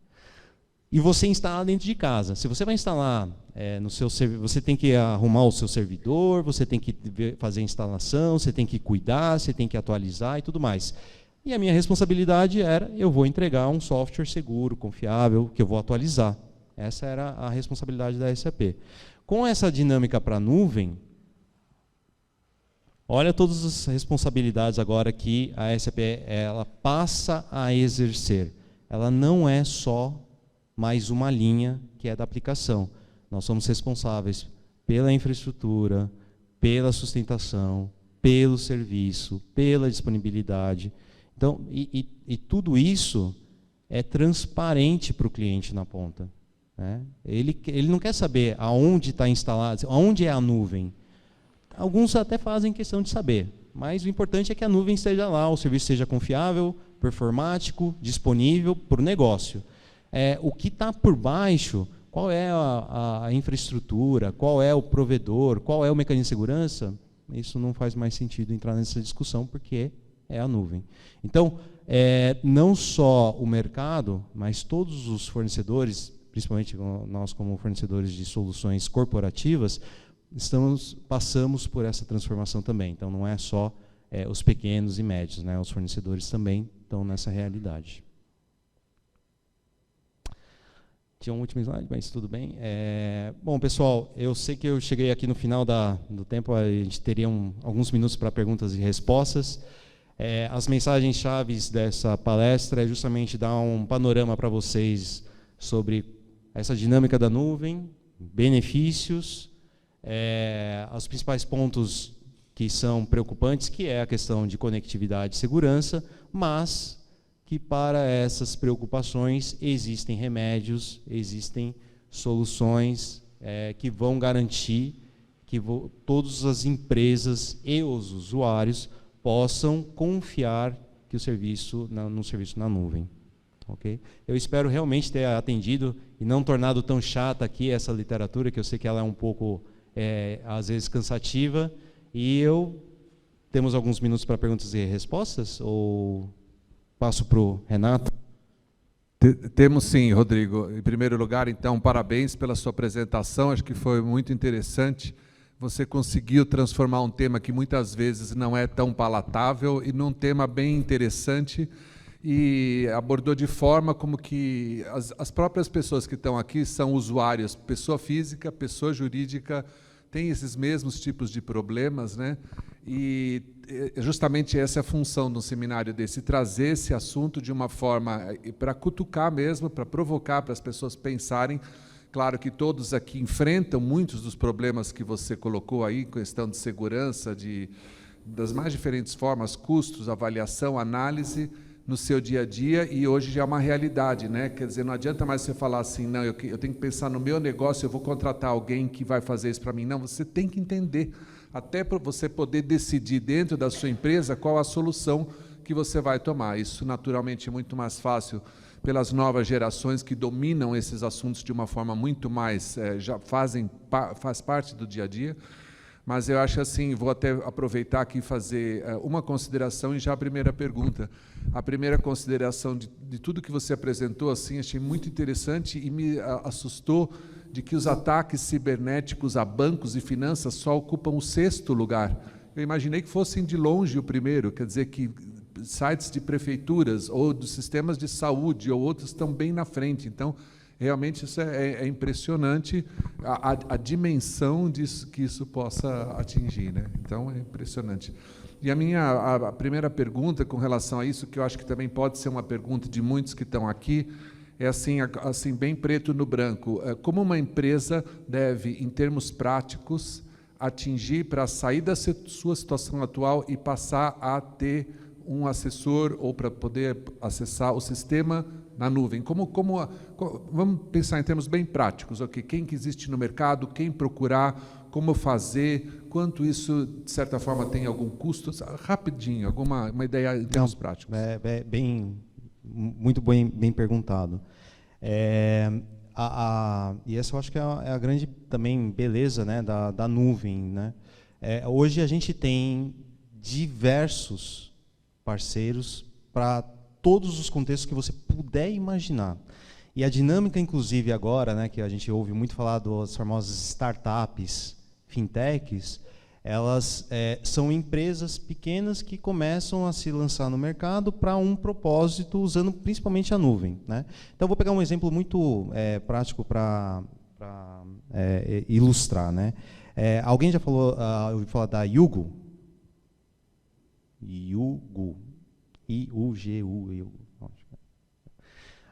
e você instala dentro de casa. Se você vai instalar no seu servidor, você tem que arrumar o seu servidor, você tem que fazer a instalação, você tem que cuidar, você tem que atualizar e tudo mais. E a minha responsabilidade era, eu vou entregar um software seguro, confiável, que eu vou atualizar. Essa era a responsabilidade da SAP. Com essa dinâmica para a nuvem, olha todas as responsabilidades agora que a SAP ela passa a exercer. Ela não é só mais uma linha que é da aplicação. Nós somos responsáveis pela infraestrutura, pela sustentação, pelo serviço, pela disponibilidade. Então, e tudo isso é transparente para o cliente na ponta, né? Ele não quer saber aonde está instalado, aonde é a nuvem. Alguns até fazem questão de saber, mas o importante é que a nuvem esteja lá, o serviço seja confiável, performático, disponível para o negócio. O que está por baixo, qual é a infraestrutura, qual é o provedor, qual é o mecanismo de segurança, isso não faz mais sentido entrar nessa discussão, porque é a nuvem. Então, não só o mercado, mas todos os fornecedores, principalmente nós como fornecedores de soluções corporativas, passamos por essa transformação também. Então, não é só os pequenos e médios, né? Os fornecedores também estão nessa realidade. Tinha um último slide, mas tudo bem. Bom, pessoal, eu sei que eu cheguei aqui no final do tempo, a gente teria alguns minutos para perguntas e respostas. As mensagens-chave dessa palestra é justamente dar um panorama para vocês sobre essa dinâmica da nuvem, benefícios, os principais pontos que são preocupantes, que é a questão de conectividade e segurança, mas que para essas preocupações existem remédios, existem soluções que vão garantir que todas as empresas e os usuários possam confiar que no serviço na nuvem. Okay? Eu espero realmente ter atendido e não tornado tão chata aqui essa literatura, que eu sei que ela é um pouco, às vezes, cansativa. E temos alguns minutos para perguntas e respostas? Ou passo para o Renato? Temos sim, Rodrigo. Em primeiro lugar, então, parabéns pela sua apresentação. Acho que foi muito interessante. Você conseguiu transformar um tema que muitas vezes não é tão palatável e num tema bem interessante, e abordou de forma como que as próprias pessoas que estão aqui são usuários, pessoa física, pessoa jurídica, tem esses mesmos tipos de problemas, né? E justamente essa é a função de um seminário desse, trazer esse assunto de uma forma para cutucar mesmo, para provocar, para as pessoas pensarem. Claro que todos aqui enfrentam muitos dos problemas que você colocou aí, questão de segurança, das mais diferentes formas, custos, avaliação, análise, no seu dia a dia, e hoje já é uma realidade, né? Quer dizer, não adianta mais você falar assim, não, eu tenho que pensar no meu negócio, eu vou contratar alguém que vai fazer isso para mim. Não, você tem que entender, até para você poder decidir dentro da sua empresa qual a solução que você vai tomar. Isso, naturalmente, é muito mais fácil pelas novas gerações que dominam esses assuntos de uma forma muito mais, já faz parte do dia a dia. Mas eu acho assim, vou até aproveitar aqui e fazer uma consideração e já a primeira pergunta. A primeira consideração de tudo que você apresentou, assim, achei muito interessante e me assustou de que os ataques cibernéticos a bancos e finanças só ocupam o 6º lugar. Eu imaginei que fossem de longe o primeiro, quer dizer que sites de prefeituras ou dos sistemas de saúde ou outros estão bem na frente. Então, realmente isso é impressionante, a dimensão disso, que isso possa atingir, né? Então, é impressionante. E a primeira pergunta com relação a isso, que eu acho que também pode ser uma pergunta de muitos que estão aqui, é assim bem preto no branco. Como uma empresa deve, em termos práticos, atingir para sair da sua situação atual e passar a ter um assessor ou para poder acessar o sistema na nuvem? Vamos pensar em termos bem práticos, okay? Quem que existe no mercado, quem procurar, como fazer, quanto isso, de certa forma, tem algum custo? Rapidinho, uma ideia em termos práticos. Muito bem perguntado. E essa eu acho que é a grande também beleza, né, da nuvem, né? Hoje a gente tem diversos parceiros para todos os contextos que você puder imaginar. E a dinâmica, inclusive, agora, né, que a gente ouve muito falar das famosas startups, fintechs, elas são empresas pequenas que começam a se lançar no mercado para um propósito, usando principalmente a nuvem, né? Então, vou pegar um exemplo muito prático para ilustrar, né? Alguém já ouviu falar da Yugo? I-U-G-U.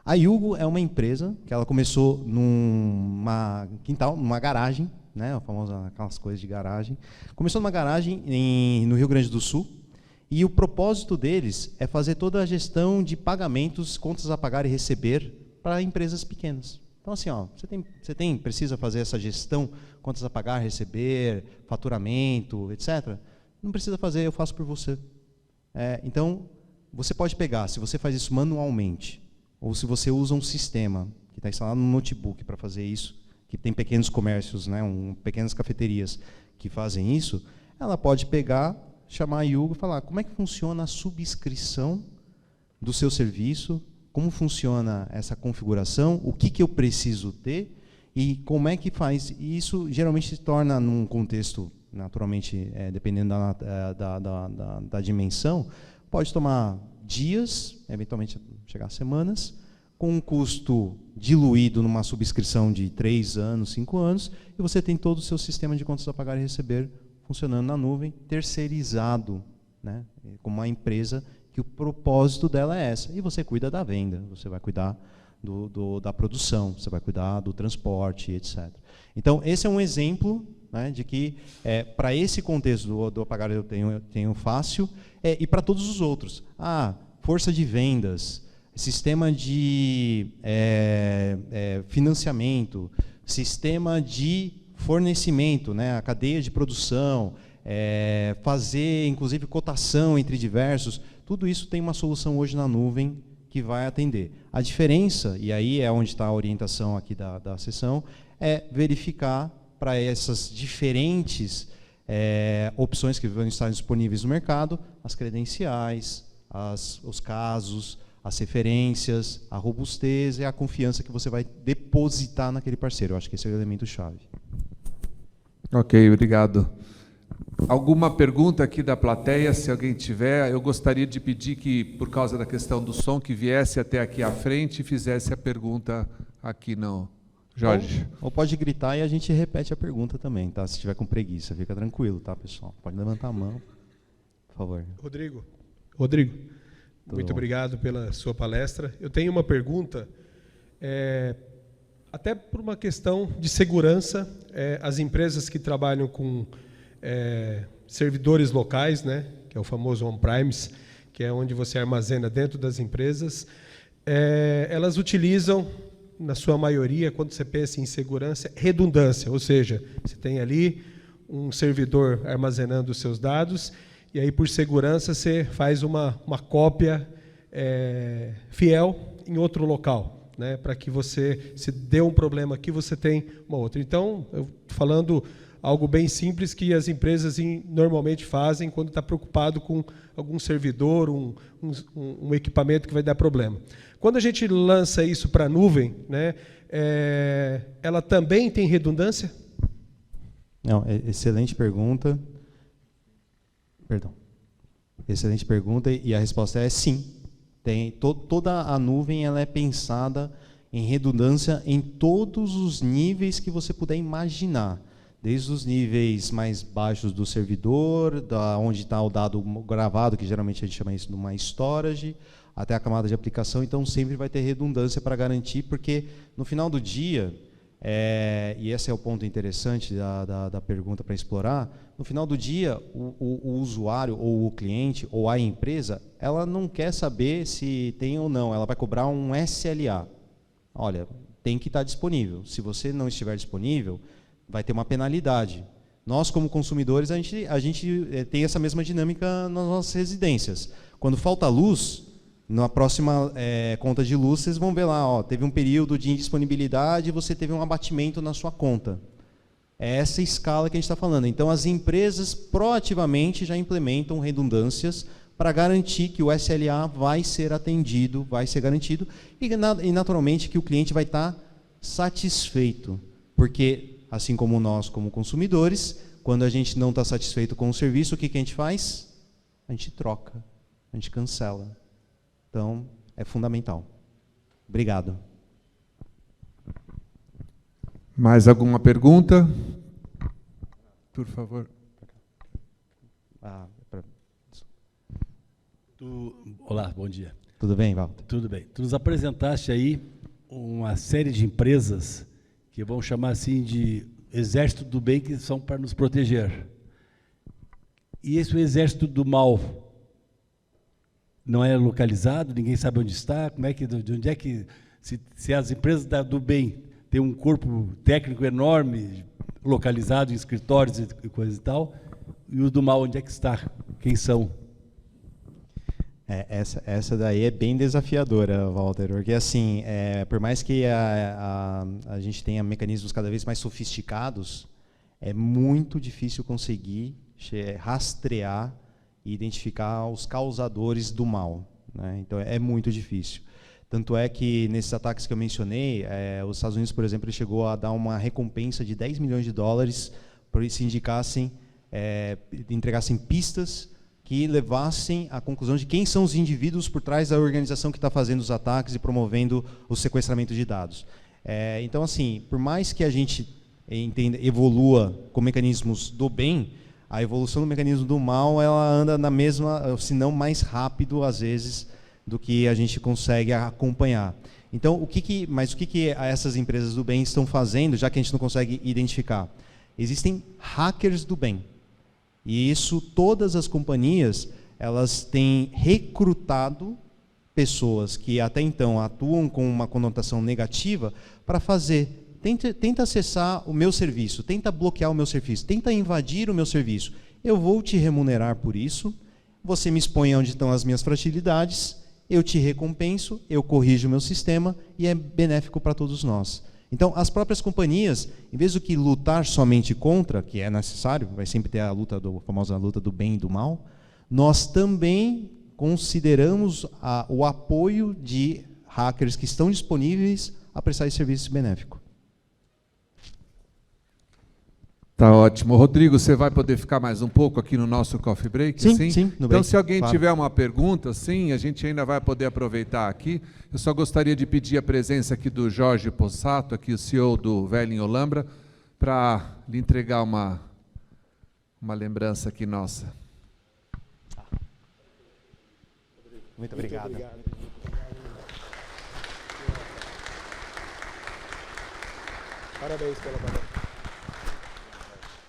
A Yugo é uma empresa que ela começou numa garagem, né, a famosa, aquelas coisas de garagem. Começou numa garagem no Rio Grande do Sul, e o propósito deles é fazer toda a gestão de pagamentos, contas a pagar e receber para empresas pequenas. Então, assim, você precisa fazer essa gestão, contas a pagar, receber, faturamento, etc. Não precisa fazer, eu faço por você. Então, você pode pegar, se você faz isso manualmente, ou se você usa um sistema que está instalado no notebook para fazer isso, que tem pequenos comércios, né, pequenas cafeterias que fazem isso, ela pode pegar, chamar a Yugo e falar como é que funciona a subscrição do seu serviço, como funciona essa configuração, o que eu preciso ter e como é que faz. E isso geralmente se torna, num contexto naturalmente, dependendo da dimensão, pode tomar dias, eventualmente chegar a semanas, com um custo diluído numa subscrição de 3 anos, 5 anos, e você tem todo o seu sistema de contas a pagar e receber funcionando na nuvem, terceirizado, né, como uma empresa que o propósito dela é essa. E você cuida da venda, você vai cuidar da produção, você vai cuidar do transporte, etc. Então, esse é um exemplo, né, de que, para esse contexto do pagar eu tenho fácil, e para todos os outros. Força de vendas, sistema de financiamento, sistema de fornecimento, né, a cadeia de produção, fazer, inclusive, cotação entre diversos, tudo isso tem uma solução hoje na nuvem que vai atender. A diferença, e aí é onde está a orientação aqui da sessão, é verificar para essas diferentes opções que vão estar disponíveis no mercado, as credenciais, os casos, as referências, a robustez e a confiança que você vai depositar naquele parceiro. Eu acho que esse é o elemento-chave. Ok, obrigado. Alguma pergunta aqui da plateia, se alguém tiver? Eu gostaria de pedir que, por causa da questão do som, que viesse até aqui à frente e fizesse a pergunta aqui, não. Jorge. Ou pode gritar e a gente repete a pergunta também, tá? Se tiver com preguiça, fica tranquilo, tá, pessoal? Pode levantar a mão, por favor. Rodrigo, Tudo muito bom. obrigado pela sua palestra. Eu tenho uma pergunta, até por uma questão de segurança, as empresas que trabalham com servidores locais, né, que é o famoso on-premise, que é onde você armazena dentro das empresas, elas utilizam, na sua maioria, quando você pensa em segurança, redundância, ou seja, você tem ali um servidor armazenando os seus dados, e aí, por segurança, você faz uma cópia fiel em outro local, né, para que você, se deu um problema aqui, você tem uma outra. Então, eu estou falando algo bem simples que as empresas normalmente fazem quando está preocupado com algum servidor, um equipamento que vai dar problema. Quando a gente lança isso para a nuvem, né, ela também tem redundância? Não, excelente pergunta. Perdão. Excelente pergunta, e a resposta é sim. Toda a nuvem ela é pensada em redundância em todos os níveis que você puder imaginar. Desde os níveis mais baixos do servidor, onde está o dado gravado, que geralmente a gente chama isso de uma storage, até a camada de aplicação. Então, sempre vai ter redundância para garantir, porque no final do dia, e esse é o ponto interessante da pergunta para explorar, no final do dia, o usuário, ou o cliente, ou a empresa, ela não quer saber se tem ou não, ela vai cobrar um SLA. Olha, tem que estar disponível. Se você não estiver disponível, vai ter uma penalidade. Nós, como consumidores, a gente tem essa mesma dinâmica nas nossas residências. Quando falta luz, na próxima conta de luz, vocês vão ver lá, teve um período de indisponibilidade e você teve um abatimento na sua conta. É essa escala que a gente está falando. Então, as empresas proativamente já implementam redundâncias para garantir que o SLA vai ser atendido, vai ser garantido, e naturalmente que o cliente vai estar satisfeito. Porque, assim como nós, como consumidores, quando a gente não está satisfeito com o serviço, o que a gente faz? A gente troca, a gente cancela. Então, é fundamental. Obrigado. Mais alguma pergunta? Por favor. Olá, bom dia. Tudo bem, Walter? Tudo bem. Tu nos apresentaste aí uma série de empresas que vão chamar assim de exército do bem, que são para nos proteger. E esse exército do mal não é localizado, ninguém sabe onde está, de onde é que se as empresas do bem têm um corpo técnico enorme, localizado em escritórios e coisa e tal, e o do mal onde é que está? Quem são? Essa daí é bem desafiadora, Walter, porque assim, por mais que a gente tenha mecanismos cada vez mais sofisticados, é muito difícil conseguir rastrear e identificar os causadores do mal, né? Então, é muito difícil. Tanto é que, nesses ataques que eu mencionei, os Estados Unidos, por exemplo, ele chegou a dar uma recompensa de $10 milhões para se indicassem entregassem pistas que levassem à conclusão de quem são os indivíduos por trás da organização que está fazendo os ataques e promovendo o sequestramento de dados. Então, assim, por mais que a gente evolua com mecanismos do bem, a evolução do mecanismo do mal, ela anda na mesma, se não mais rápido, às vezes, do que a gente consegue acompanhar. Então, mas o que essas empresas do bem estão fazendo, já que a gente não consegue identificar? Existem hackers do bem. E isso, todas as companhias, elas têm recrutado pessoas que até então atuam com uma conotação negativa para fazer, tenta acessar o meu serviço, tenta bloquear o meu serviço, tenta invadir o meu serviço. Eu vou te remunerar por isso, você me expõe onde estão as minhas fragilidades, eu te recompenso, eu corrijo o meu sistema e é benéfico para todos nós. Então, as próprias companhias, em vez do que lutar somente contra, que é necessário, vai sempre ter a famosa luta do bem e do mal, nós também consideramos o apoio de hackers que estão disponíveis a prestar esse serviço benéfico. Tá ótimo. Rodrigo, você vai poder ficar mais um pouco aqui no nosso coffee break? Sim, no então, break, se alguém claro. tiver uma pergunta, sim, a gente ainda vai poder aproveitar aqui. Eu só gostaria de pedir a presença aqui do Jorge Possato, aqui o CEO do Velho em Olambra, para lhe entregar uma lembrança aqui nossa. Muito obrigado. Parabéns pela